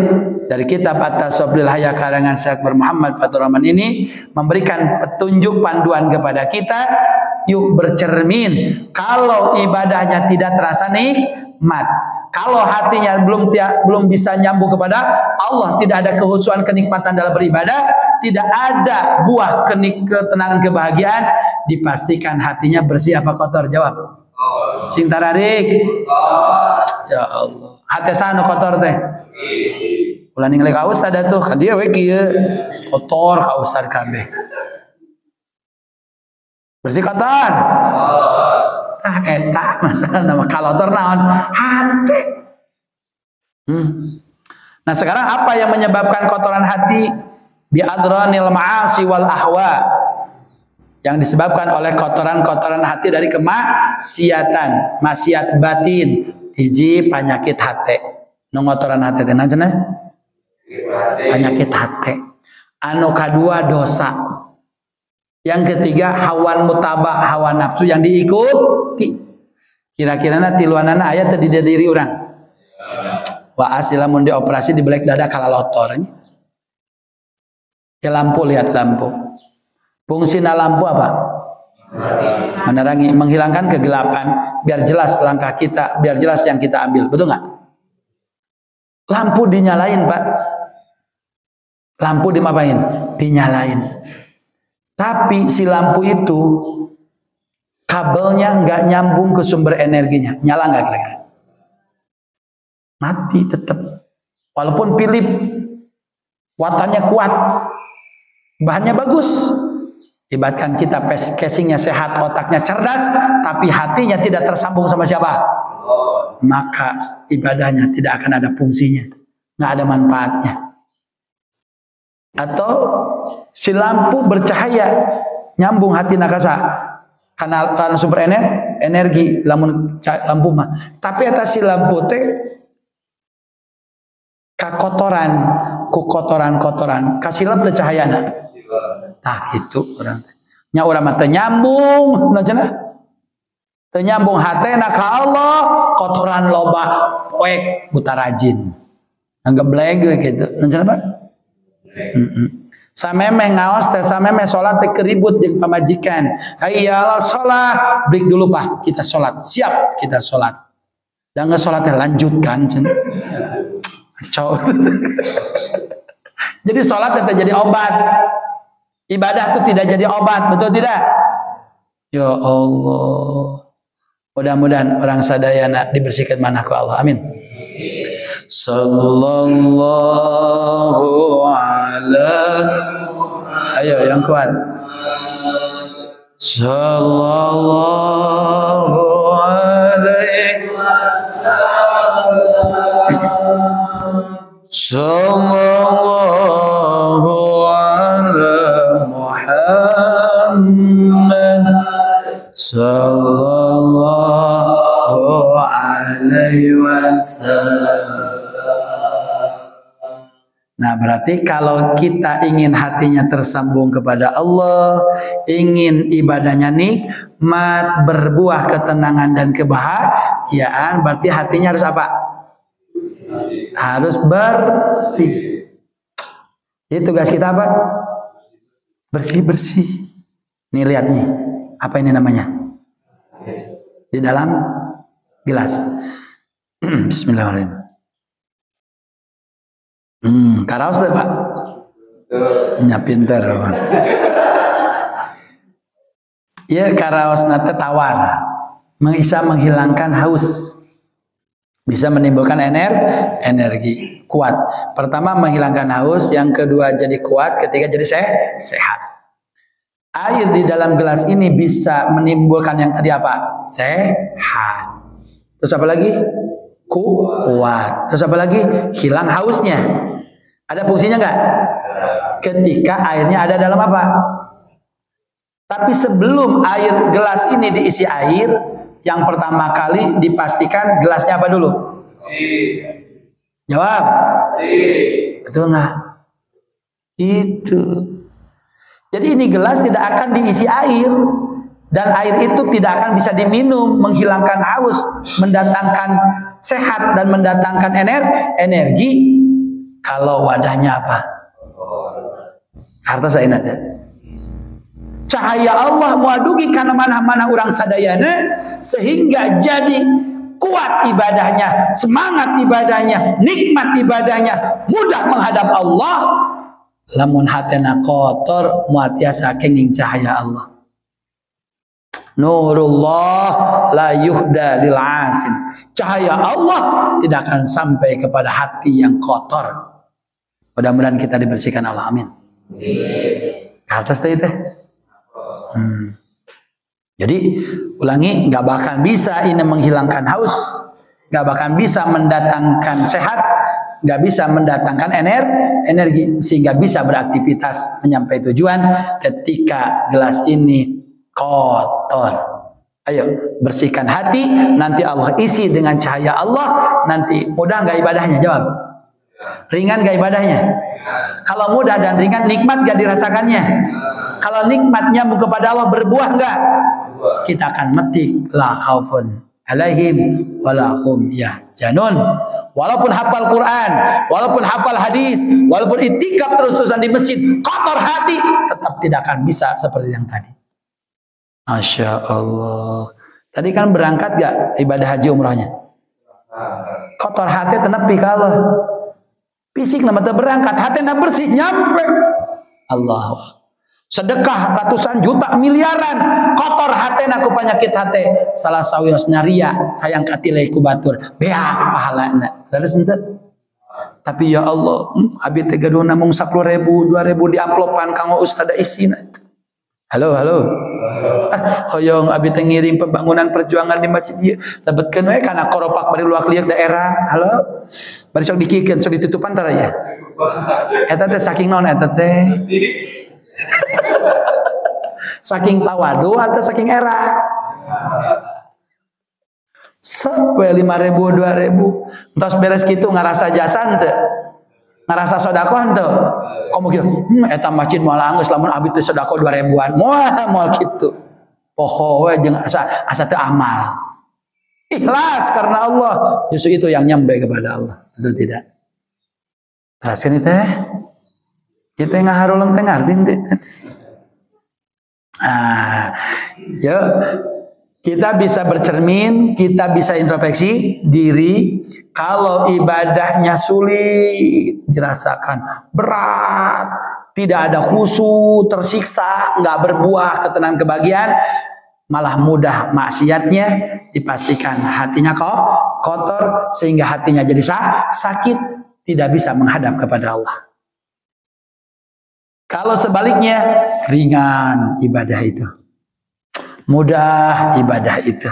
A: dari kitab At-Tasawwuf lil Haya karangan Syekh Muhammad Fathur Rahman ini memberikan petunjuk panduan kepada kita, yuk bercermin. Kalau ibadahnya tidak terasa nikmat, kalau hatinya belum bisa nyambung kepada Allah, tidak ada kehusuan kenikmatan dalam beribadah, tidak ada buah ketenangan kebahagiaan, dipastikan hatinya bersih apa kotor? Jawab. Sing tararik. Ya Allah. Hati sana kotor teh. Ulah ningali ka ustad atuh, ka dieu we kieu kotor ka ustad kabeh. Bersih kotor. Eta masalah nama kalotor naon? Hati. Nah sekarang apa yang menyebabkan kotoran hati? bi adranil ma'asi wal ahwa, yang disebabkan oleh kotoran-kotoran hati dari kemaksiatan, maksiat batin, hiji penyakit hati. Nu ngotoran hati teh naon penyakit hati. Anu kadua dosa. Yang ketiga hawan mutabah, hawa nafsu yang diikuti. Kira-kira tiluanana aya teu di diri urang. Wa asila mun dioperasi di belek dada kalalotor. Ya lampu, lihat lampu. Fungsina lampu apa? Menerangi, menghilangkan kegelapan, biar jelas langkah kita, biar jelas yang kita ambil. Betul nggak? Lampu dinyalain, Pak. Lampu dimapain? Dinyalain. Tapi si lampu itu kabelnya nggak nyambung ke sumber energinya, nyala nggak kira-kira? Mati tetap. Walaupun Philip watannya kuat, bahannya bagus, ibaratkan kita casingnya sehat, otaknya cerdas, tapi hatinya tidak tersambung sama siapa? Maka ibadahnya tidak akan ada fungsinya, nggak ada manfaatnya. Atau si lampu bercahaya nyambung hati nakasa karena sumber energi lampu mah, tapi atas si lampu teh kakotoran ku kotoran kasilap teh cahayana. Nah itu orang nya urang mah teu nyambung nacenah teu nyambung hatena ka Allah, kotoran loba poek buta rajin anggap blege gitu nacenah Pak. Samemeh ngaos teh samemeh salat teh keribut jeung pamajikan. Hayyalah salat, break dulu Pak, kita salat. Siap, kita salat. Dan nggak salat teh lanjutkan. Kacau. Jadi salat teh jadi obat. Ibadah itu tidak jadi obat, betul tidak? Ya Allah. Mudah-mudahan orang sadayana dibersihkan manah ku Allah. Amin. Sallallahu ala, ayo yang kuat. Sallallahu alaihi sallallahu ala Muhammad sallallahu alaihi wasallam. Nah berarti kalau kita ingin hatinya tersambung kepada Allah, ingin ibadahnya nikmat, berbuah ketenangan dan kebahagiaan, berarti hatinya harus apa? Harus bersih. Jadi tugas kita apa? Bersih-bersih. Nih lihat nih, apa ini namanya? Di dalam gelas. Bismillahirrahmanirrahim. Karaos deh Pak. Nya pinter Pak. Ya karaos nate tawar, bisa menghilangkan haus, bisa menimbulkan energi kuat. Pertama menghilangkan haus, yang kedua jadi kuat, ketiga jadi sehat. Air di dalam gelas ini bisa menimbulkan yang tadi apa? Sehat. Terus apa lagi? Kuat. Terus apa lagi? Hilang hausnya. Ada fungsinya nggak? Ketika airnya ada dalam apa? Tapi sebelum air gelas ini diisi air, yang pertama kali dipastikan gelasnya apa dulu? Jawab. Betul nggak? Itu. Jadi ini gelas tidak akan diisi air, dan air itu tidak akan bisa diminum, menghilangkan haus, mendatangkan sehat dan mendatangkan energi. Kalau wadahnya apa? Harta saya ingat ya. Cahaya Allah muadugi karena mana-mana orang sadayana, sehingga jadi kuat ibadahnya, semangat ibadahnya, nikmat ibadahnya, mudah menghadap Allah. Lamun hatena kotor, muatiasa kenging cahaya Allah. Nurullah la yuhda lil asin. Cahaya Allah tidak akan sampai kepada hati yang kotor. Mudah-mudahan kita dibersihkan Allah. Amin. Atas teh. Jadi ulangi, nggak bakal bisa ini menghilangkan haus, nggak bakal bisa mendatangkan sehat nggak bisa mendatangkan energi sehingga bisa beraktivitas menyampai tujuan. Ketika gelas ini kotor, ayo bersihkan hati, nanti Allah isi dengan cahaya Allah. Nanti mudah nggak ibadahnya? Jawab. Ringan nggak ibadahnya? Kalau mudah dan ringan, nikmat nggak dirasakannya? Kalau nikmatnya kepada Allah berbuah nggak? Kita akan metik la khaufun alaihim walahum yahzanun. Walaupun hafal Quran, walaupun hafal hadis, walaupun itikaf terus-terusan di masjid, kotor hati, tetap tidak akan bisa seperti yang tadi. Masya Allah. Tadi kan berangkat gak ibadah haji umrahnya? Kotor hati tenepi kalau fisik nama berangkat, hati nak bersih nyampe. Allah. Sedekah ratusan juta miliaran, kotor hati naku penyakit hati. Salah sawios naria hayang katilai kubatur beak pahalana. Lalu sentuh. Tapi ya Allah, abi tega dona mung 10.000 2.000 di amplopan kanggo ustad isi. Halo. Hoyong abi teh ngirim pembangunan perjuangan di masjid ieu. Lebetkeun we kana koropak bari luak liuk daerah. Halo. Bari sok dikikeun, sok ditutupan tara ya. Eta teh saking naon eta teh? Saking tawadu atau saking era? Sampai 5.000 2.000 terus beres gitu ngerasa jasa ente, ngerasa sodakoh ente. Kamu gitu, eta masjid moal anggeus lamun abi teh sodakoh 2.000-an, moal gitu. Poho we jeung asa teu amal. Ikhlas karena Allah, justru itu yang nyampe kepada Allah. Itu tidak. Terus ini teh kita ngaharulang teh ngartin teh. Yuk kita bisa bercermin, kita bisa introspeksi diri. Kalau ibadahnya sulit dirasakan, berat, tidak ada khusyuk, tersiksa, nggak berbuah ketenangan kebahagiaan, malah mudah maksiatnya, dipastikan hatinya kok kotor sehingga hatinya jadi sakit, tidak bisa menghadap kepada Allah. Kalau sebaliknya ringan ibadah itu, mudah ibadah itu,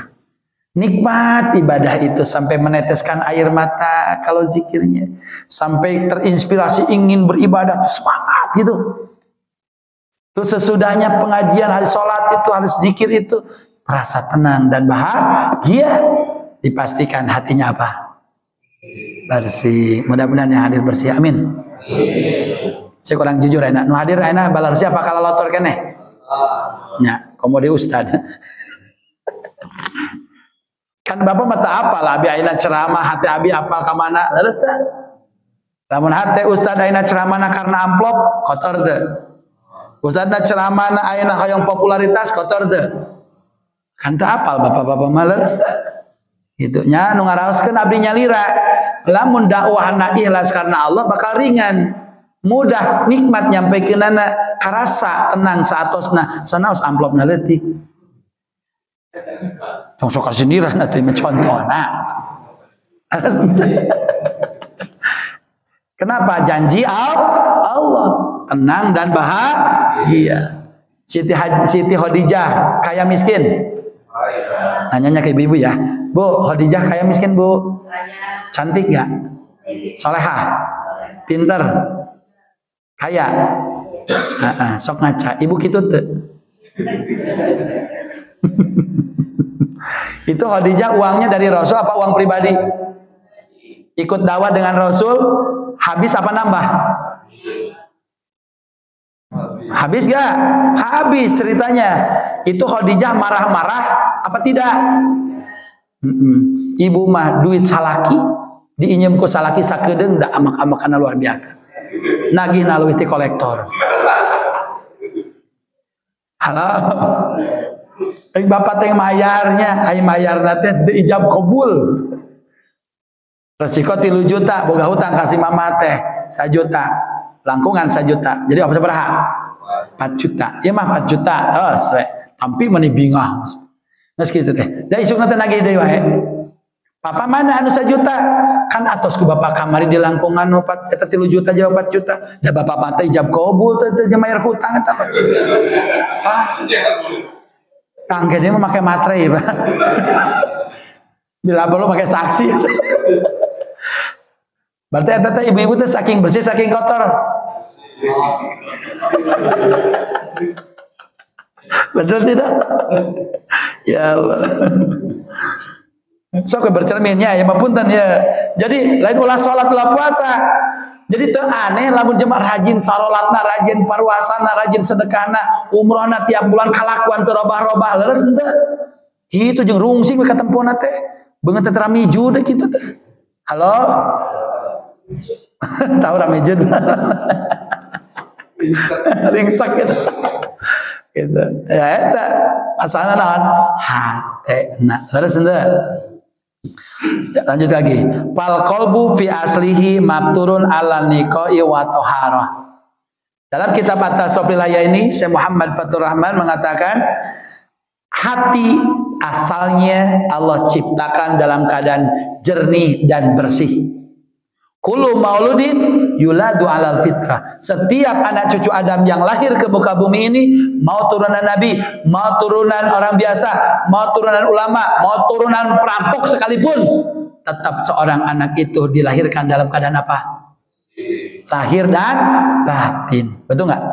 A: nikmat ibadah itu sampai meneteskan air mata kalau zikirnya, sampai terinspirasi ingin beribadah tuh semangat gitu. Terus sesudahnya pengajian hari sholat itu, harus zikir itu, merasa tenang dan bahagia, dipastikan hatinya apa? Bersih. Mudah-mudahan yang hadir bersih. Amin. Saya kurang jujur enak. Nu hadir enak balar siapa kalau lotor keneh? Nya, komodi ustad. Kan bapak mata apa lah abi aina ceramah hati abi apal ka mana? Leres teh. Lamun hati ustad aina ceramahna karena amplop kotor teh. Ustadna ceramahna aina hoyong popularitas kotor teh. Kan teu apal bapak-bapak mah leres teh. Gitu nya nu ngaraoskeun abdi nyalira. Lamun dakwahna ikhlas karena Allah bakal ringan. Mudah, nikmat nyampaikeunana karasa tenang saatosna sanaos amplopna leutik. Tong sok kasindiran atuh mah contona. Kenapa? Janji Allah tenang dan bahagia. Siti Khadijah kaya miskin? Nanyanya ke ibu ya. Bu, Khadijah kaya miskin, Bu? Cantik gak? Solehah? Pinter? Kaya? Sok ngaca. Ibu gitu tuh. Itu Khadijah uangnya dari Rasul apa uang pribadi? Ikut dakwah dengan Rasul, habis apa nambah? Habis gak? Habis ceritanya. Itu Khadijah marah-marah apa tidak? Ibu mah duit salaki diinjem ku salaki sakedeung da amak-amakana luar biasa. Nagih naleuwih ti kolektor. Halo. Bapak teh mayarnya, ai mayarna teh teu ijab kabul. Resiko 3 juta boga hutang kasih mama teh 1 juta. Langkungan 1 juta. Jadi apa sabaraha? 4 juta. Ieu mah 4 juta. We. Tampi meuni bingah. Geus kitu teh. Da isukna teh nagih deui wae. Papa mana anu 1 juta? Kan atos ku bapak kamari di langkungan 4 eta 3 juta jawa 4 juta. Da bapak mah teh ijab kabul teh mayar hutang eta 4 juta. Tangke dia memakai materai, Pak. Bila perlu pakai saksi. Berarti eta teh ibu-ibu teh saking bersih saking kotor. Betul tidak? Ya Allah. Sok bercerminnya ya mapunten ya. Jadi lain ulah salat ulah puasa. Jadi teu aneh lamun jemaah rajin salatna, rajin parwasana, rajin sedekahna, umrohna tiap bulan kalakuan teu robah-robah leres henteu. Kitu jeung rungsing we katempona teh. Beungeut teh ramiju deh kitu teh. Halo? Tahu ramiju? Ringsak gitu. Gitu. Ya eta masalahna naon? Hatena. Leres henteu? Lanjut lagi. Fal qalbu fi aslihi mabturun ala niqai wa taharah. Dalam kitab At-Tasawwuf ini Syekh Muhammad Fathur Rahman mengatakan hati asalnya Allah ciptakan dalam keadaan jernih dan bersih. Kullu mauludin yuladu alal fitrah. Setiap anak cucu Adam yang lahir ke muka bumi ini, mau turunan nabi, mau turunan orang biasa, mau turunan ulama, mau turunan perampok sekalipun, tetap seorang anak itu dilahirkan dalam keadaan apa? Lahir dan batin. Betul nggak?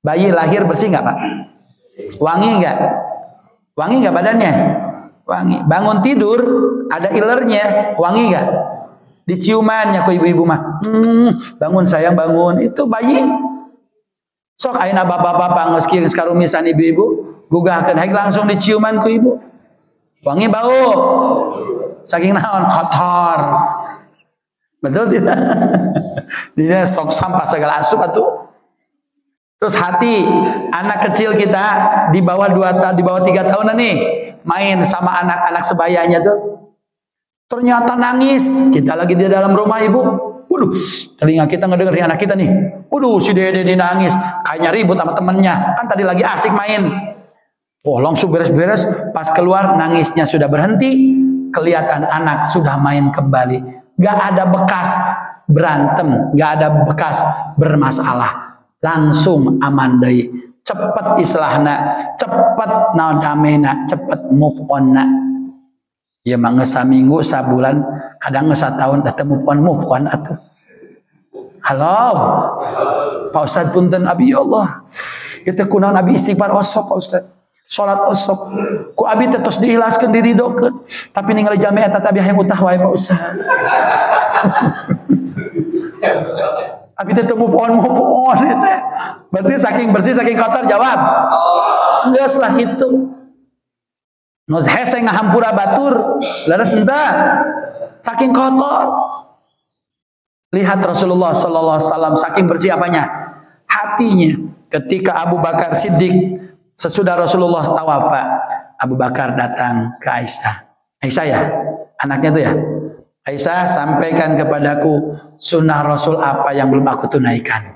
A: Bayi lahir bersih nggak Pak? Wangi nggak? Wangi nggak badannya? Wangi. Bangun tidur ada ilernya, wangi nggak? Diciumannya ku ibu-ibu mah, bangun sayang bangun, itu bayi. Sok ayeuna bapak-bapak geus kieu karumisan ibu-ibu, gugahkeun haik langsung diciuman ku ibu. Wangi bau. Saking naon kotor. Betul tidak? Dia stok sampah segala asup atuh. Terus hati anak kecil kita di bawah 3 tahunan nih, main sama anak-anak sebayanya tuh. Ternyata nangis, kita lagi di dalam rumah ibu, waduh, telinga kita ngedengerin anak kita nih, waduh si dede nangis, kayaknya ribut sama temennya, kan tadi lagi asik main, oh langsung beres-beres, pas keluar nangisnya sudah berhenti, kelihatan anak sudah main kembali, gak ada bekas berantem, gak ada bekas bermasalah, langsung aman deui, cepet islahna, cepet naon damena, cepet move on na. Ya mangga saminggu, sabulan, kadang satahun datang move on atuh. Halo, Pak Ustadz punten abi ya Allah. Kita kunaon abi istighfar osok Pak Ustadz. Salat osok. Ku abi teh tos diikhlaskeun diridokeun. Tapi ningali jami eta teh hayang utah wae Pak Ustadz. Abi teh move on teh. Berarti saking bersih saking kotor jawab. Geus lah kitu. Nu hese ngahampura batur, leres henteu. Saking kotor. Lihat Rasulullah sallallahu alaihi wasallam saking bersih apanya? Hatinya. Ketika Abu Bakar Siddiq sesudah Rasulullah tawafa, Abu Bakar datang ke Aisyah. Aisyah ya, anaknya tuh ya. Aisyah, sampaikan kepadaku sunnah Rasul apa yang belum aku tunaikan.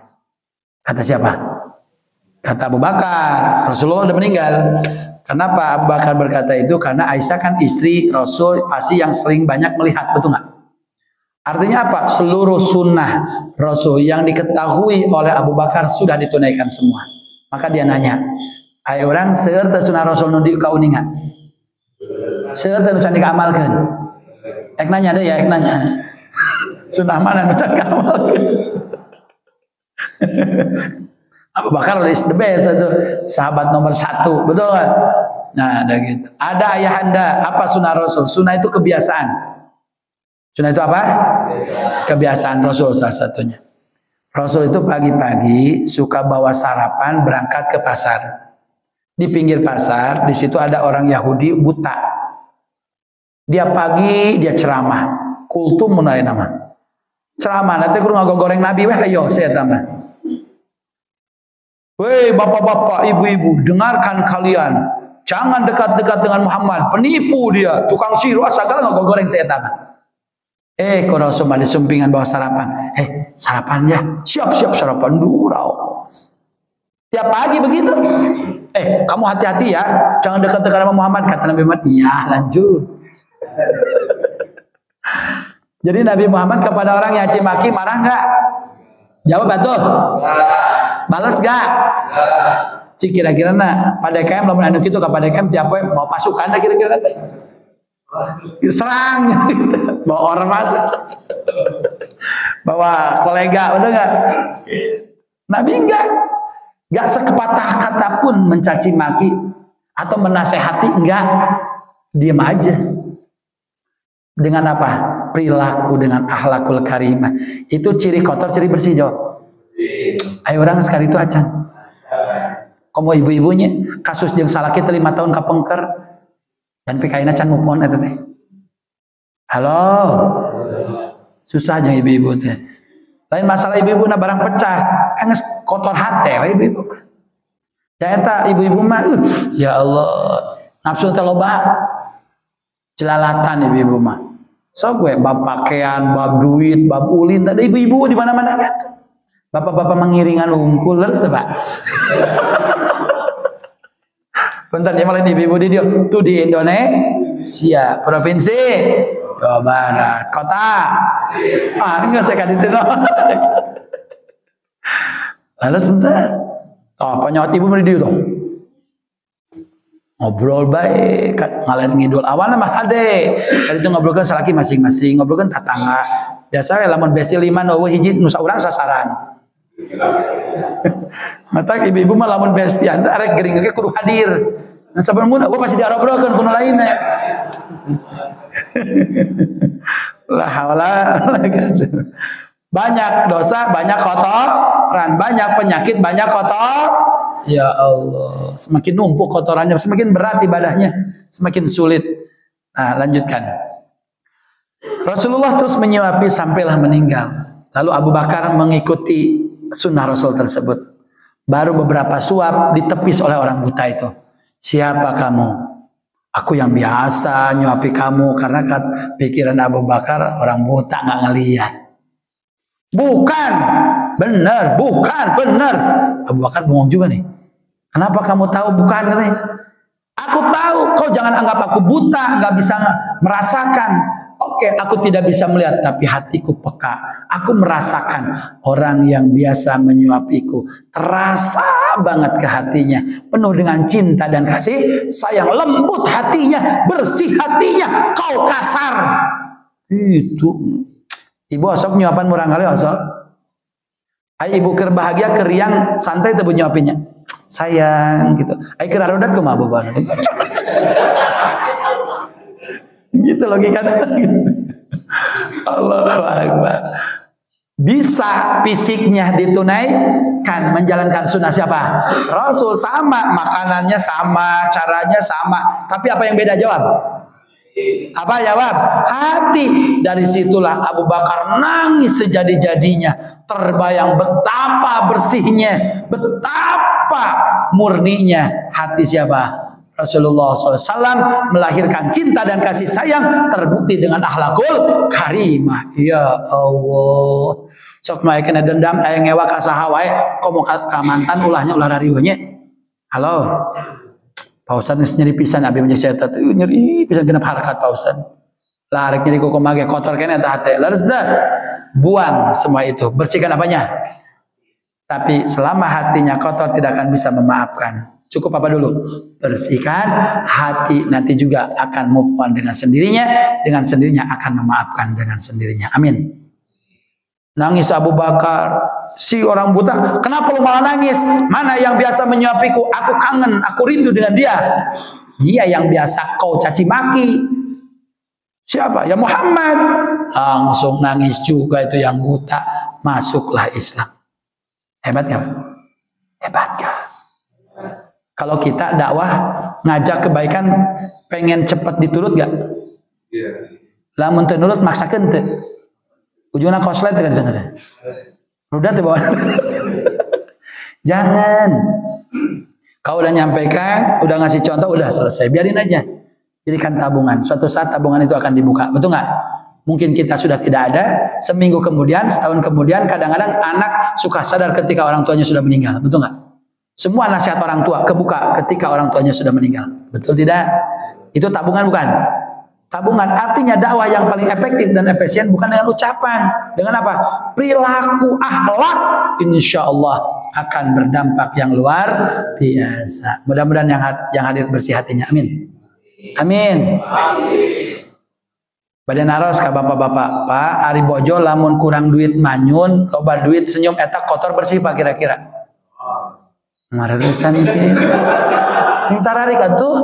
A: Kata siapa? Kata Abu Bakar. Rasulullah udah meninggal. Kenapa Abu Bakar berkata itu? Karena Aisyah kan istri Rasul, pasti yang sering banyak melihat, betul nggak? Artinya apa? Seluruh sunnah Rasul yang diketahui oleh Abu Bakar sudah ditunaikan semua. Maka dia nanya, ayo orang seueur teh sunnah Rasul nu dikauningan? Seueur teh nu can dikamalkeun? Ek nanya deh ya, ek nanya. Sunnah mana nu can dikamalkeun? Abu Bakar is the best itu, sahabat nomor 1, betul gak? Nah ada gitu. Ada ayahanda, apa sunnah Rasul? Sunnah itu kebiasaan. Sunnah itu apa? Kebiasaan Rasul salah satunya. Rasul itu pagi-pagi suka bawa sarapan berangkat ke pasar. Di pinggir pasar, di situ ada orang Yahudi buta. Dia pagi dia ceramah, kultum mulai nama. Ceramah nanti kudu ngagogoreng Nabi weh ayo saya tambah. Woi bapak-bapak, ibu-ibu, dengarkan kalian. Jangan dekat-dekat dengan Muhammad. Penipu dia, tukang sihir, segala nggak goreng saya tanah. Kalau Rasul ada sumpingan bawa sarapan. Sarapannya, siap-siap sarapan dulu. Tiap pagi begitu. Kamu hati-hati ya, jangan dekat-dekat sama Muhammad. Kata Nabi Muhammad, iya lanjut. Jadi Nabi Muhammad kepada orang yang cimaki marah nggak? Jawab betul. Balas gak? Cik kira-kira nah pada KM lamun anu kitu ka pada KM tiap poe mau pasukan dah kira-kira teh. Serang gitu. Bawa orang masuk. Bawa kolega, betul nggak? Nabi nggak sekepatah kata pun mencaci maki atau menasehati, enggak, diam aja. Dengan apa? Perilaku, dengan akhlakul karimah. Itu ciri kotor, ciri bersih, jawab. Ayo orang sekali itu acan. Komo ibu-ibunya kasus yang salah kita 5 tahun kapengker dan pikaina can move on eta teh. Halo. Susah jeung ibu-ibu teh. Lain masalah ibu-ibu na barang pecah, geus kotor hate we ibu-ibu. Da eta ibu-ibu mah ya Allah, nafsu teh loba. Celalatan ibu-ibu mah. Sok we bab pakaian, bab duit, bab ulin, ada ibu-ibu di mana-mana gitu. Bapak-bapak mengiringan unggul terus Pak. Bentar ya malah ibu-ibu di dia tuh di Indonesia, provinsi Jawa Barat, kota. Enggak saya kan itu no. Lalu sebentar. Oh, penyaut ibu meri dia dong. Ngobrol baik, ngalahin ngidul awalnya mah ade. Tadi itu ngobrolkan salaki masing-masing, ngobrolkan tatangga. Biasa ya lamun besi 5 nu hiji nusa urang sasaran. Mata ibu-ibu mah lamun bestian teh arek gering ge kudu hadir. Nah saben mun gua pasti diarobrokeun kuno lainna. La haula banyak dosa, banyak kotoran, banyak penyakit, banyak kotor. Ya Allah, semakin numpuk kotorannya, semakin berat ibadahnya, semakin sulit. Nah, lanjutkan. Rasulullah terus menyuapi sampailah meninggal. Lalu Abu Bakar mengikuti sunnah Rasul tersebut. Baru beberapa suap ditepis oleh orang buta itu. Siapa kamu? Aku yang biasa nyuapi kamu, karena kan pikiran Abu Bakar orang buta nggak ngelihat. Bukan, benar, bukan, benar. Abu Bakar bengong juga nih. Kenapa kamu tahu bukan katanya? Aku tahu, kau jangan anggap aku buta, nggak bisa merasakan. Oke, aku tidak bisa melihat, tapi hatiku peka. Aku merasakan orang yang biasa menyuapiku. Terasa banget ke hatinya. Penuh dengan cinta dan kasih sayang. Lembut hatinya, bersih hatinya. Kau kasar. Itu. Ibu osok nyuapan murang kali osok. Ayo ibu keur bahagia, keriang, santai tebu nyuapinya. Sayang gitu. Ayo keur arodat kumaha babana. Gitu logikanya. Allahu Akbar. Bisa fisiknya ditunaikan, menjalankan sunnah siapa? Rasul. Sama, makanannya sama, caranya sama. Tapi apa yang beda? Jawab. Apa jawab? Hati. Dari situlah Abu Bakar nangis sejadi-jadinya. Terbayang betapa bersihnya, betapa murninya hati siapa? Rasulullah SAW melahirkan cinta dan kasih sayang terbukti dengan akhlakul karimah. Ya Allah. Sok mah kena dendam aya ngewa ka saha wae, komo ka mantan ulahnya ulah rariweunya. Halo. Pak Ustad geus nyeri pisan abi menjadi setan. Nyeri pisan genep harakat Pak Ustad. Lah arek nyeri kuku mage kotor kene tah hate. Leres dah. Buang semua itu, bersihkan apanya? Tapi selama hatinya kotor tidak akan bisa memaafkan. Cukup apa dulu? Bersihkan hati, nanti juga akan move on dengan sendirinya akan memaafkan dengan sendirinya. Amin. Nangis Abu Bakar, si orang buta, kenapa lu malah nangis? Mana yang biasa menyuapiku? Aku kangen, aku rindu dengan dia. Dia yang biasa kau caci maki. Siapa? Ya Muhammad. Langsung nangis juga itu yang buta. Masuklah Islam. Hebat gak? Hebat gak? Kalau kita dakwah ngajak kebaikan pengen cepat diturut gak? Iya. Lamun teu nurut maksakeun teu. Ujungna koslet kan cenah. Rudat teh bawa. Jangan. Kau udah nyampaikan, udah ngasih contoh, udah selesai, biarin aja. Jadikan tabungan. Suatu saat tabungan itu akan dibuka. Betul nggak? Mungkin kita sudah tidak ada, seminggu kemudian, setahun kemudian, kadang-kadang anak suka sadar ketika orang tuanya sudah meninggal. Betul nggak? Semua nasihat orang tua kebuka ketika orang tuanya sudah meninggal. Betul tidak? Itu tabungan bukan? Tabungan artinya dakwah yang paling efektif dan efisien bukan dengan ucapan. Dengan apa? Perilaku, akhlak. Insya Allah akan berdampak yang luar biasa. Mudah-mudahan yang hadir bersih hatinya. Amin. Amin. Bade naros ka bapak-bapak, Pak, ari bojo lamun kurang duit manyun, loba duit senyum eta kotor bersih Pak kira-kira. Ngararesan kitu. Sing tararik atuh.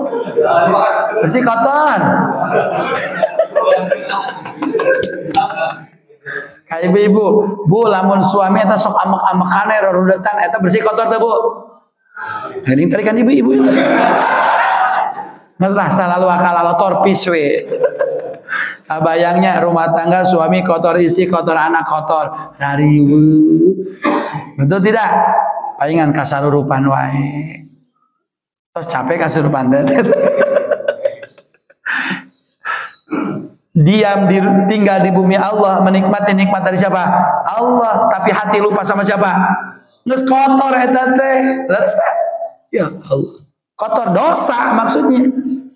A: Bersih kotor. Kayak ibu-ibu, Bu, lamun suami eta sok amek-amekane rorudetan eta bersih kotor teh, Bu? Geuning tarikan ibu-ibu itu. Masalah selalu akal lotor piswe. Bayangnya rumah tangga suami kotor, isi kotor, anak kotor, rariwu. Betul tidak? Palingan kasarurupan wae. Terus capek kasurupan teh. Tinggal di bumi Allah, menikmati nikmat dari siapa? Allah, tapi hati lupa sama siapa? Geus kotor eta teh. Leres teh? Ya Allah. Kotor dosa maksudnya.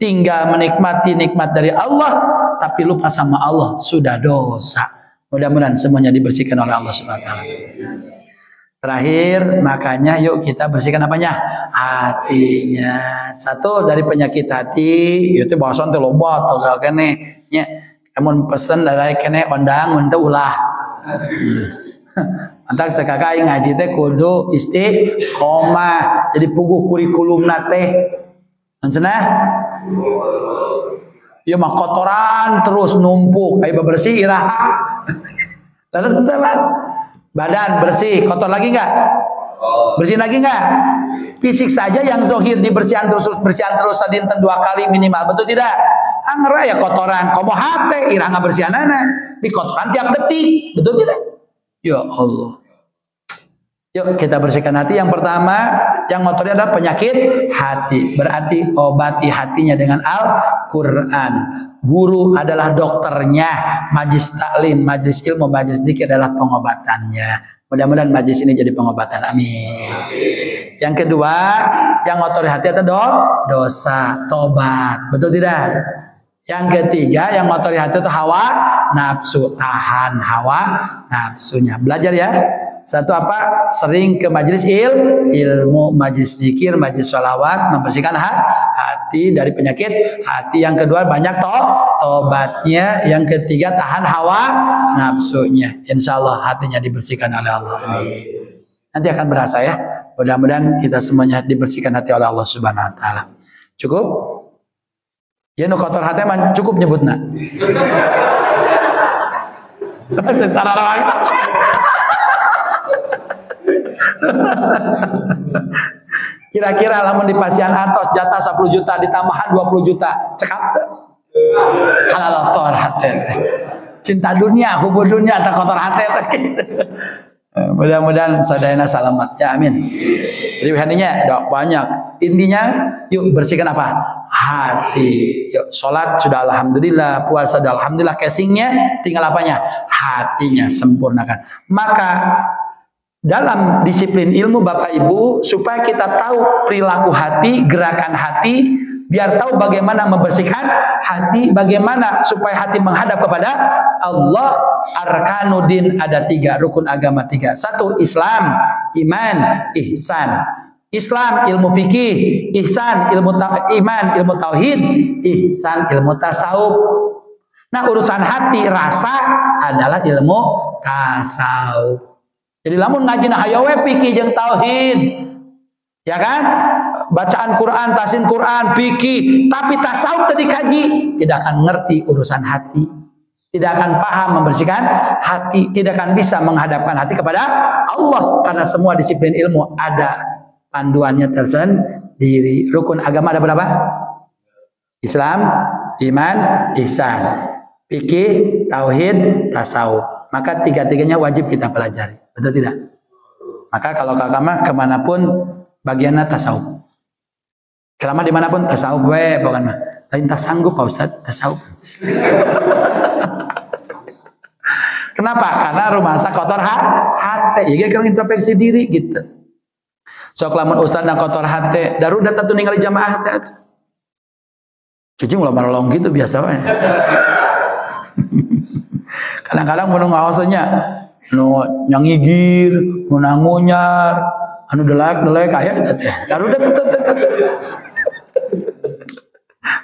A: Tinggal menikmati nikmat dari Allah tapi lupa sama Allah, sudah dosa. Mudah-mudahan semuanya dibersihkan oleh Allah Subhanahu wa taala. Terakhir, makanya yuk kita bersihkan apanya? Hatinya. Satu dari penyakit hati, itu bahasan teh loba togal kene nya. Amun pesen dari kene ondang untuk ulah. Antak sekaka ngaji teh kudu istiqomah. Jadi puguh kurikulumna teh. Cenah? Ya mah kotoran terus numpuk, ayo bersih iraha. Lalu sebentar Pak. Badan bersih, kotor lagi enggak? Bersih lagi enggak? Fisik saja yang zohir dibersihan terus sadinten 2 kali minimal, betul tidak? Angger ya kotoran, komo hate iraha bersihanana, di kotoran tiap detik, betul tidak? Ya Allah. Yuk kita bersihkan hati. Yang pertama, yang ngotornya adalah penyakit hati. Berarti obati hatinya dengan Al-Quran. Guru adalah dokternya. Majlis taklim, majlis ilmu, majlis dzikir adalah pengobatannya. Mudah-mudahan majlis ini jadi pengobatan. Amin. Yang kedua, yang ngotori hati adalah dosa, tobat. Betul tidak? Yang ketiga, yang ngotori hati itu hawa nafsu. Tahan hawa nafsunya. Belajar ya. Satu apa? Sering ke majelis ilmu, majelis zikir, majelis sholawat, membersihkan hati dari penyakit hati. Yang kedua banyak tobatnya. Yang ketiga tahan hawa nafsunya. Insya Allah hatinya dibersihkan oleh Allah. Amin. Nanti akan berasa ya. Mudah-mudahan kita semuanya dibersihkan hati oleh Allah Subhanahu Wa Taala. Cukup? Ya nu kotor hati man cukup nyebutna. Secara langsung. Kira-kira lamun di Pasian Atos jatah 10 juta ditambahan 20 juta cekap teh halal kotor hati cinta dunia hubur dunia tak kotor hati mudah-mudahan sadayana selamat ya amin. Jadi haninya dok banyak intinya yuk bersihkan apa hati. Yuk sholat sudah alhamdulillah, puasa sudah alhamdulillah, casingnya tinggal apanya hatinya sempurnakan. Maka dalam disiplin ilmu Bapak Ibu, supaya kita tahu perilaku hati, gerakan hati, biar tahu bagaimana membersihkan hati, bagaimana supaya hati menghadap kepada Allah. Arkanuddin ada 3, rukun agama 3. 1 Islam, iman, ihsan. Islam ilmu fikih, ihsan ilmu iman, ilmu tauhid, ihsan ilmu tasawuf. Nah urusan hati, rasa adalah ilmu tasawuf. Jadi lamun ngaji na hayawe fikih jeung tauhid. Ya kan? Bacaan Quran, tasin Quran, fikih, tapi tasawuf tadi kaji, tidak akan ngerti urusan hati. Tidak akan paham membersihkan hati, tidak akan bisa menghadapkan hati kepada Allah karena semua disiplin ilmu ada panduannya tersendiri. Rukun agama ada berapa? Islam, iman, ihsan, fikih, tauhid, tasawuf. Maka 3-tiganya wajib kita pelajari. Betul tidak? Maka kalau kakak mah kemanapun bagiannya tasawuf. Ceramah dimanapun tasawuf we, bukan mah. Lain tak sanggup Pak Ustadz tasawuf. Kenapa? Karena rumah saya kotor hati. Ya kan introspeksi diri gitu. Sok lamun Ustadz na kotor hati, darudat atuh ningali jamaah teh atuh. Cuci ulah marolong gitu biasa we. Kadang-kadang mun ngaosnya nu nyangigir, nu nangunyar, anu delek-delek aya eta teh. Darudat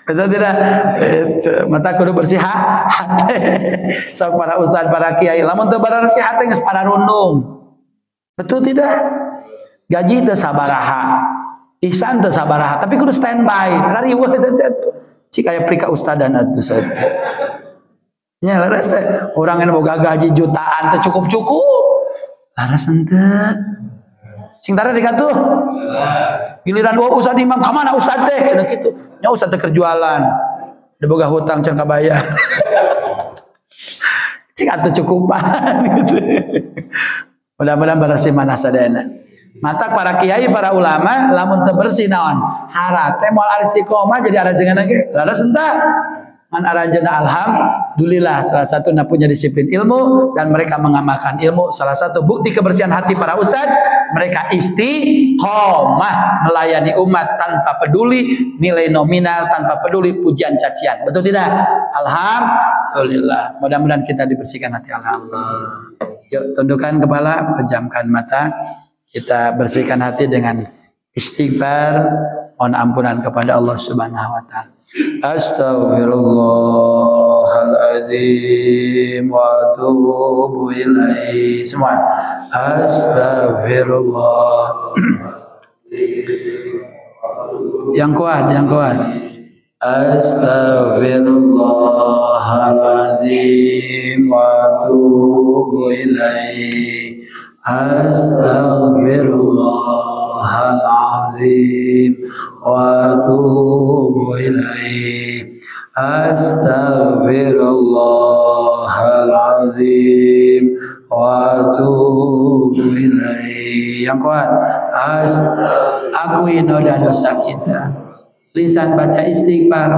A: Betul tidak? Mata kudu bersih hati. Sok para ustad, para kiai, lamun teu bersih hati geus para rundung. Betul tidak? Gaji teu sabaraha, ihsan teu sabaraha, tapi kudu standby. Rariweuh teh cik aya prika ustadan atuh saeutik. Nya laras teh urang anu boga gaji jutaan teh cukup-cukup. Laras henteu. Sing tara dikatuh. Giliran ustad imam ka mana ustad teh cenah kitu. Nya ustad teh keur jualan. Da boga hutang can kabayar. Cik atuh cukupan gitu. Mudah-mudahan bersih mana sadayana. Mata para kiai, para ulama lamun teu bersih naon? Harat teh moal istiqomah jadi arajengan ge. Laras henteu. Man aranjeuna alhamdulillah salah satu punya disiplin ilmu dan mereka mengamalkan ilmu. Salah satu bukti kebersihan hati para ustad, mereka istiqomah melayani umat tanpa peduli nilai nominal, tanpa peduli pujian cacian. Betul tidak? Alhamdulillah. Mudah-mudahan kita dibersihkan hati Allah. Yuk tundukkan kepala, pejamkan mata. Kita bersihkan hati dengan istighfar, mohon ampunan kepada Allah Subhanahu wa taala. Astaghfirullahaladzim wa atubu ilaihi. Semua astaghfirullah. Yang kuat, yang kuat. Astaghfirullahaladzim wa atubu ilaihi. Astaghfirullahaladzim wa atubu ilaihi. Astaghfirullahaladzim wa atubu ilaihi. Yang kuat. Akui noda dosa kita. Lisan baca istighfar,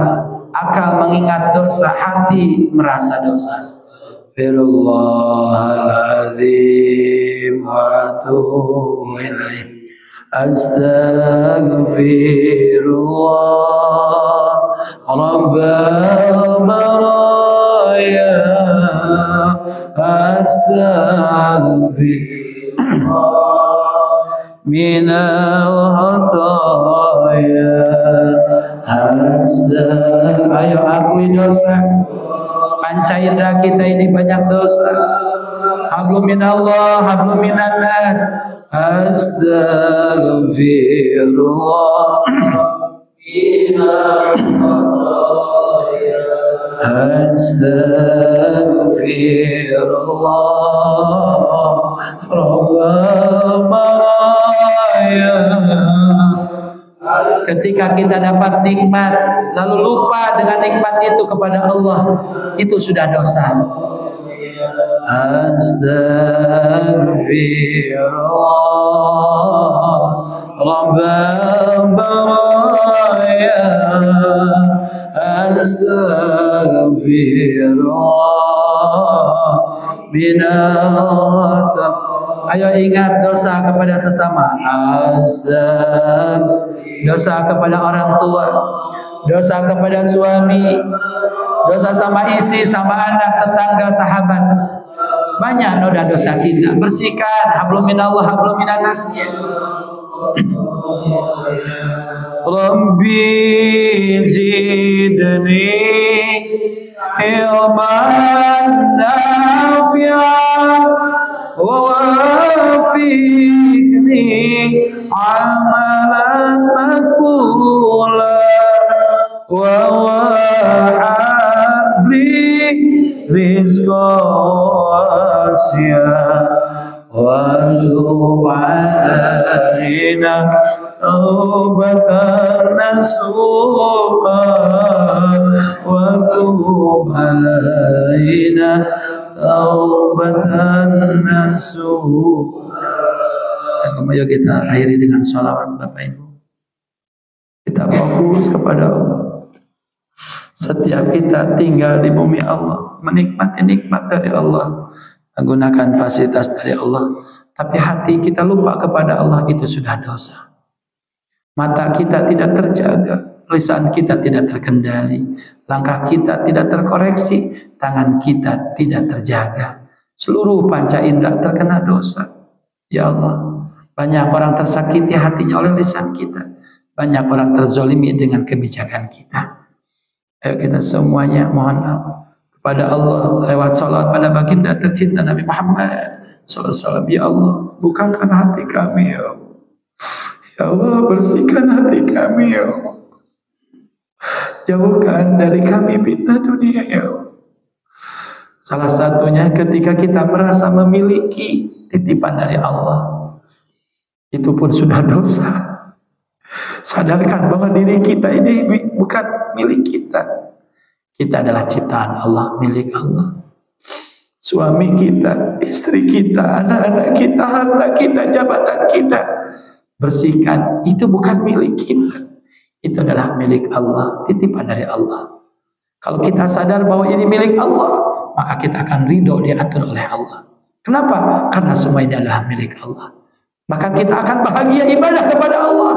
A: akal mengingat dosa, hati merasa dosa. Astaghfirullahaladzim wa atubu ilaihi. Astaghfirullah Rabbal baraya. Astaghfirullah minal khataya. Ayo akui dosa. Panca indera kita ini banyak dosa. Hablum minallah, hablum minan nas. Astaghfirullah. Astaghfirullah Rabbal baraya. Ketika kita dapat nikmat lalu lupa dengan nikmat itu kepada Allah, itu sudah dosa. Astaghfirullah Rabbal baraya. Astaghfirullah minal. Ayo ingat dosa kepada sesama. Dosa kepada orang tua, dosa kepada suami, dosa sama istri, sama anak, tetangga, sahabat. Banyak noda dosa kita. Bersihkan. Hablum minallah, hablum minan nasnya. Rabbi zidni ilman nafi'an wa wafiqni amalan maqbula wa wahabli rizqan wasi'a wa tub alaina taubatan nasuha wa tub alaina taubatan nasuha. Ayo kita akhiri dengan sholawat Bapak Ibu. Kita fokus kepada Allah. Setiap kita tinggal di bumi Allah, menikmati nikmat dari Allah, menggunakan fasilitas dari Allah, tapi hati kita lupa kepada Allah, itu sudah dosa. Mata kita tidak terjaga, lisan kita tidak terkendali, langkah kita tidak terkoreksi, tangan kita tidak terjaga, seluruh panca indera terkena dosa. Ya Allah, banyak orang tersakiti hatinya oleh lisan kita, banyak orang terzolimi dengan kebijakan kita. Ayo kita semuanya mohon maaf kepada Allah lewat salat pada baginda tercinta Nabi Muhammad sallallahu alaihi wasallam. Ya Allah, bukakan hati kami ya Allah. Ya Allah, bersihkan hati kami ya Allah. Jauhkan dari kami fitnah dunia ya Allah. Salah satunya ketika kita merasa memiliki titipan dari Allah, itu pun sudah dosa. Sadarkan bahwa diri kita ini bukan milik kita. Kita adalah ciptaan Allah, milik Allah. Suami kita, istri kita, anak-anak kita, harta kita, jabatan kita, bersihkan. Itu bukan milik kita. Itu adalah milik Allah, titipan dari Allah. Kalau kita sadar bahwa ini milik Allah, maka kita akan ridho diatur oleh Allah. Kenapa? Karena semua ini adalah milik Allah. Maka kita akan bahagia ibadah kepada Allah.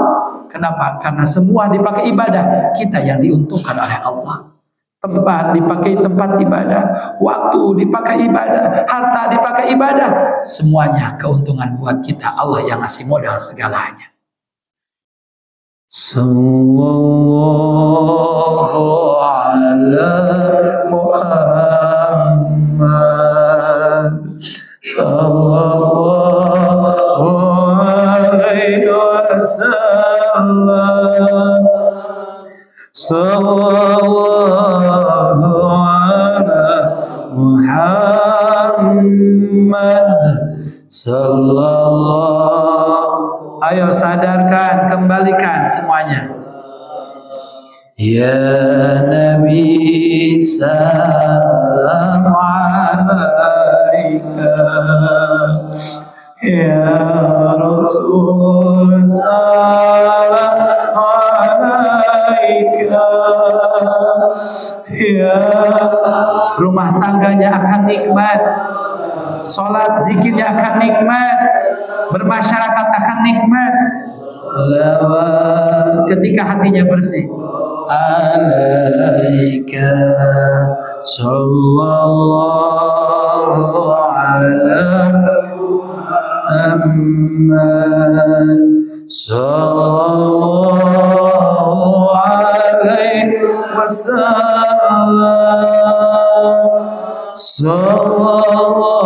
A: Kenapa? Karena semua dipakai ibadah, kita yang diuntungkan oleh Allah. Tempat dipakai tempat ibadah, waktu dipakai ibadah, harta dipakai ibadah, semuanya keuntungan buat kita. Allah yang ngasih modal segalanya. Sallallahu ala Muhammad sallallahu alaihi wasallam. Sallallahu ala Muhammad sallallahu. Ayo sadarkan, kembalikan semuanya. Ya Nabi salam alaika, ya Rasul salam alaika, ya. Rumah tangganya akan nikmat, sholat zikirnya akan nikmat, bermasyarakat akan nikmat. Salawat ketika hatinya bersih. Alaika sallallahu ala Muhammad sallallahu alaihi wasallam. Sallallahu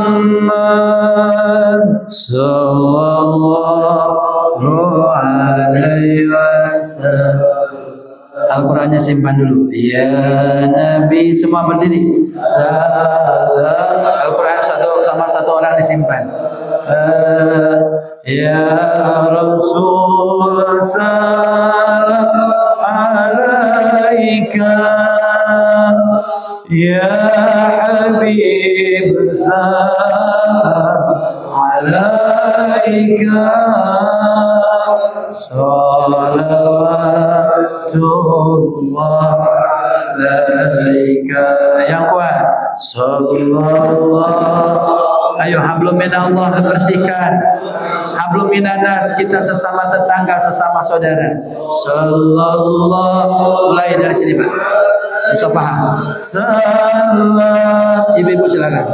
A: Muhammad sallallahu alaihi wasallam. Al-Qur'annya simpan dulu. Ya Nabi, semua berdiri. Salam. Al-Qur'an satu orang disimpan. Ya Rasul salam alaika, ya Habib salam alaika, salawatullah alaika. Yang kuat. Sallallahu. Ayo hablum minallah, bersihkan. Hablum minanas, kita sesama tetangga, sesama saudara. Sallallahu. Mulai dari sini Pak. Bisa paham? Salam. Ibu-ibu silakan.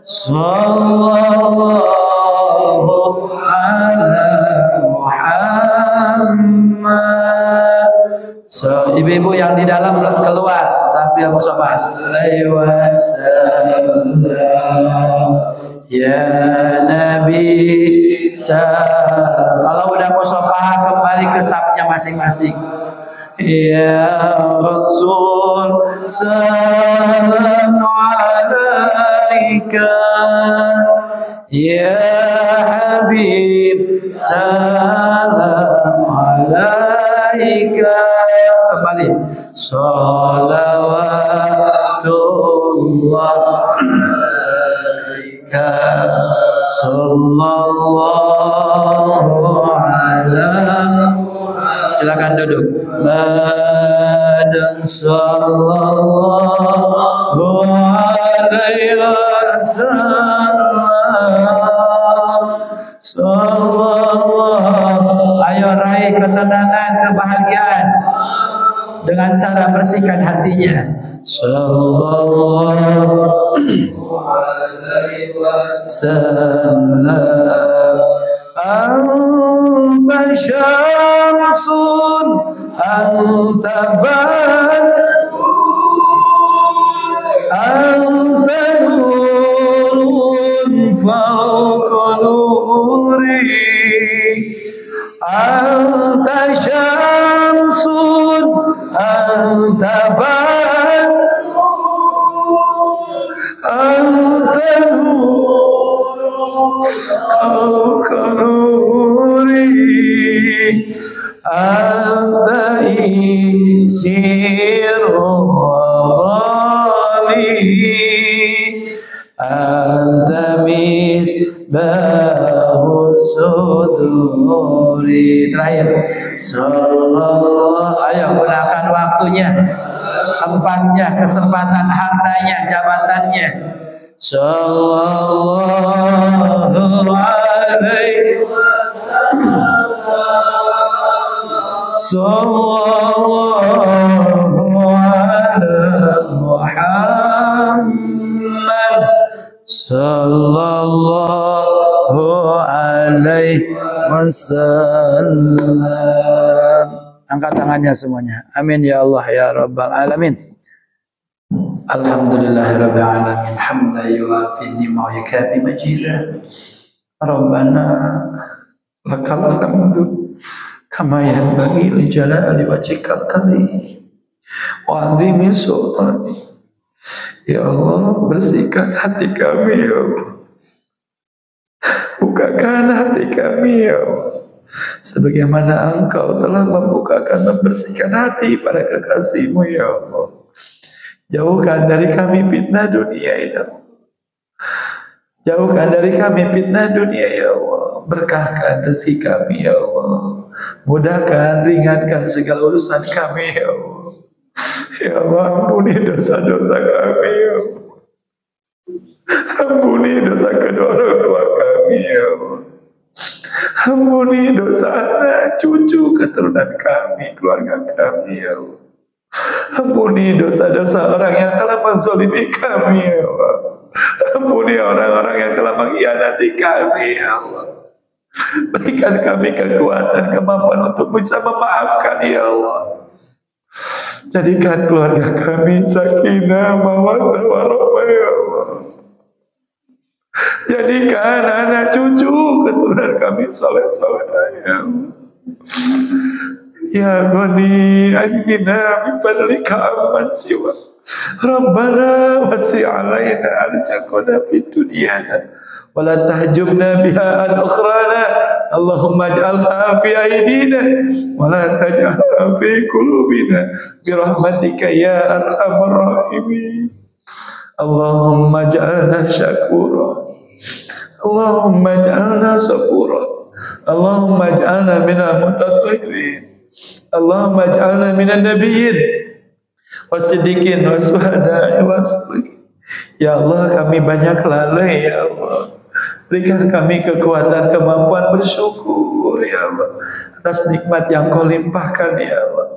A: Sallallahu ala Muhammad. So, ibu-ibu yang di dalam keluar sambil musafah. Alaihi wasallam. Ya Nabi. Kalau udah musafah kembali ke safnya masing-masing. Ya Rasul salam alaika, ya Habib salam alaika. Kembali. Salawatullah alaika, sallallahu alaihi. Silakan duduk. Badan sallallahu alaihi wasallam. Sallallahu. Ayo raih ketenangan, kebahagiaan dengan cara bersihkan hatinya. Sallallahu alaihi wasallam. anta syamsun anta anta nurun fawqa nuri anta syamsun anta anta nurun fawqa nuri anta isirun anta misbahus suduri. Terakhir, sallallahu. Ayo gunakan waktunya, tempatnya, kesempatan, hartanya, jabatannya. Sallallahu alaihi sallallahu ala Muhammad sallallahu alaihi wasallam. Angkat tangannya semuanya. Amin ya Allah ya rabbal alamin. Alhamdulillahirabbil alamin. Hamdan yuwafi ni'ma wa yukafi majidah. Rabbana lakal hamdu kama yanbaghi li jalali wajhikal karim wa 'azimi sultani. Ya Allah, bersihkan hati kami ya Allah. Bukakan hati kami ya Allah, sebagaimana Engkau telah membukakan, membersihkan hati para kekasih-Mu ya Allah. Jauhkan dari kami fitnah dunia ya Allah. Jauhkan dari kami fitnah dunia ya Allah. Berkahkan rezeki kami ya Allah. Mudahkan, ringankan segala urusan kami ya Allah. Ya Allah, ampuni dosa-dosa kami ya Allah. Ampuni dosa kedua orang tua kami ya Allah. Ampuni dosa anak, cucu, keturunan kami, keluarga kami ya Allah. Ampuni dosa-dosa orang yang telah menzalimi kami ya Allah. Ampuni orang-orang yang telah mengkhianati kami ya Allah. Berikan kami kekuatan, kemampuan untuk bisa memaafkan ya Allah. Jadikan keluarga kami sakinah, mawaddah warahmah ya Allah. Jadikan anak cucu keturunan kami saleh-saleh ya Allah. Ya Ghani aghnina bi fadlika amman siwa. Rabbana wasi' alaina arjaqana fid dunyana wa la tahjubna biha an ukhrana. Allahumma ij'alha fi aydina wa la taj'alha fi qulubina bi rahmatika ya arhamar rahimin. Allahumma ij'alna syakura, Allahumma ij'alna sabura, Allahumma ij'alna minal mutatahhirin, Allahumma ij'alna minan nabiyyin wasiddiqin washuhada'i wassalihin. Ya Allah, kami banyak lalai ya Allah. Berikan kami kekuatan, kemampuan bersyukur ya Allah atas nikmat yang Kau limpahkan ya Allah.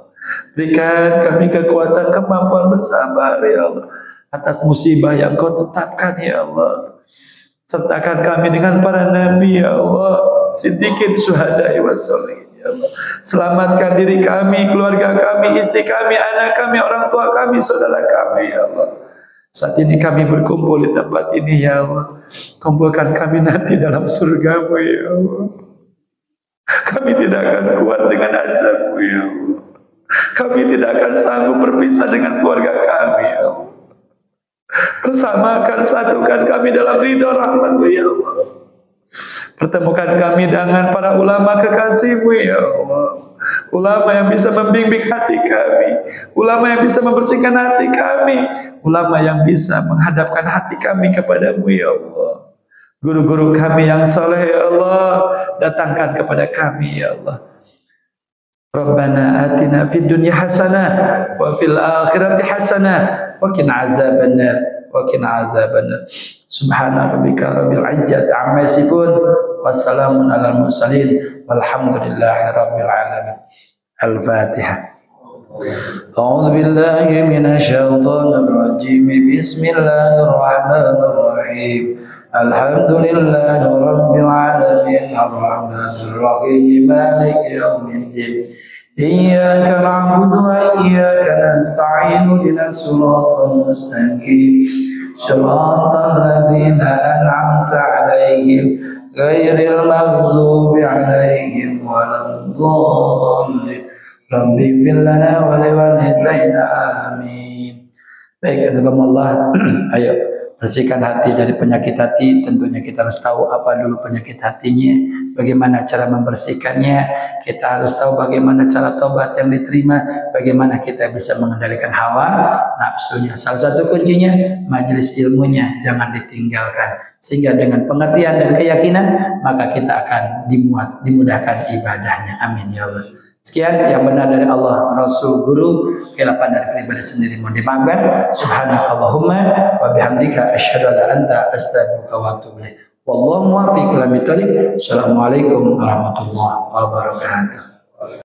A: Berikan kami kekuatan, kemampuan bersabar ya Allah atas musibah yang Kau tetapkan ya Allah. Sertakan kami dengan para nabi ya Allah, siddiqin, syuhada'i wassalihin. Selamatkan diri kami, keluarga kami, istri kami, anak kami, orang tua kami, saudara kami ya Allah. Saat ini kami berkumpul di tempat ini ya Allah. Kumpulkan kami nanti dalam surga-Mu ya Allah. Kami tidak akan kuat dengan azab-Mu ya Allah. Kami tidak akan sanggup berpisah dengan keluarga kami ya Allah. Bersamakan, satukan kami dalam ridha rahmat-Mu ya Allah. Pertemukan kami dengan para ulama kekasih-Mu ya Allah. Ulama yang bisa membimbing hati kami, ulama yang bisa membersihkan hati kami, ulama yang bisa menghadapkan hati kami kepadamu ya Allah. Guru-guru kami yang saleh ya Allah, datangkan kepada kami ya Allah. Rabbana atina fid dunya hasanah wa fil akhirati hasanah wa qina azabannar wa qina azabannar. Subhana rabbika rabbil izzati amma yasifun wa salamun alal mursalin walhamdulillahi rabbil alamin. Al-Fatihah. A'udzu billahi minasy syaithanir rajim. Bismillahirrahmanirrahim. Alhamdulillahi rabbil alamin arrahmanir rahim maliki yaumiddin iyyaka na'budu wa iyyaka nasta'in ihdinas siratal mustaqim siratal ladzina an'amta 'alaihim ghairil maghdubi 'alaihim waladdallin. Rabbi ighfir lana wa liwalidayna amin. Baik, Allah. Ayo bersihkan hati dari penyakit hati. Tentunya kita harus tahu apa dulu penyakit hatinya, bagaimana cara membersihkannya. Kita harus tahu bagaimana cara tobat yang diterima, bagaimana kita bisa mengendalikan hawa nafsunya. Salah satu kuncinya majelis ilmunya jangan ditinggalkan, sehingga dengan pengertian dan keyakinan maka kita akan dimudahkan ibadahnya. Amin ya Allah. Sekian yang benar dari Allah, Rasul, Guru, kelapan dari pribadi sendiri mohon dimaafkan. Subhanakallahumma wa bihamdika asyhadu an la anta astaghfiruka wa atubu ilaik. Wallahu muwaffiq ila thoriq. Assalamualaikum warahmatullahi wabarakatuh.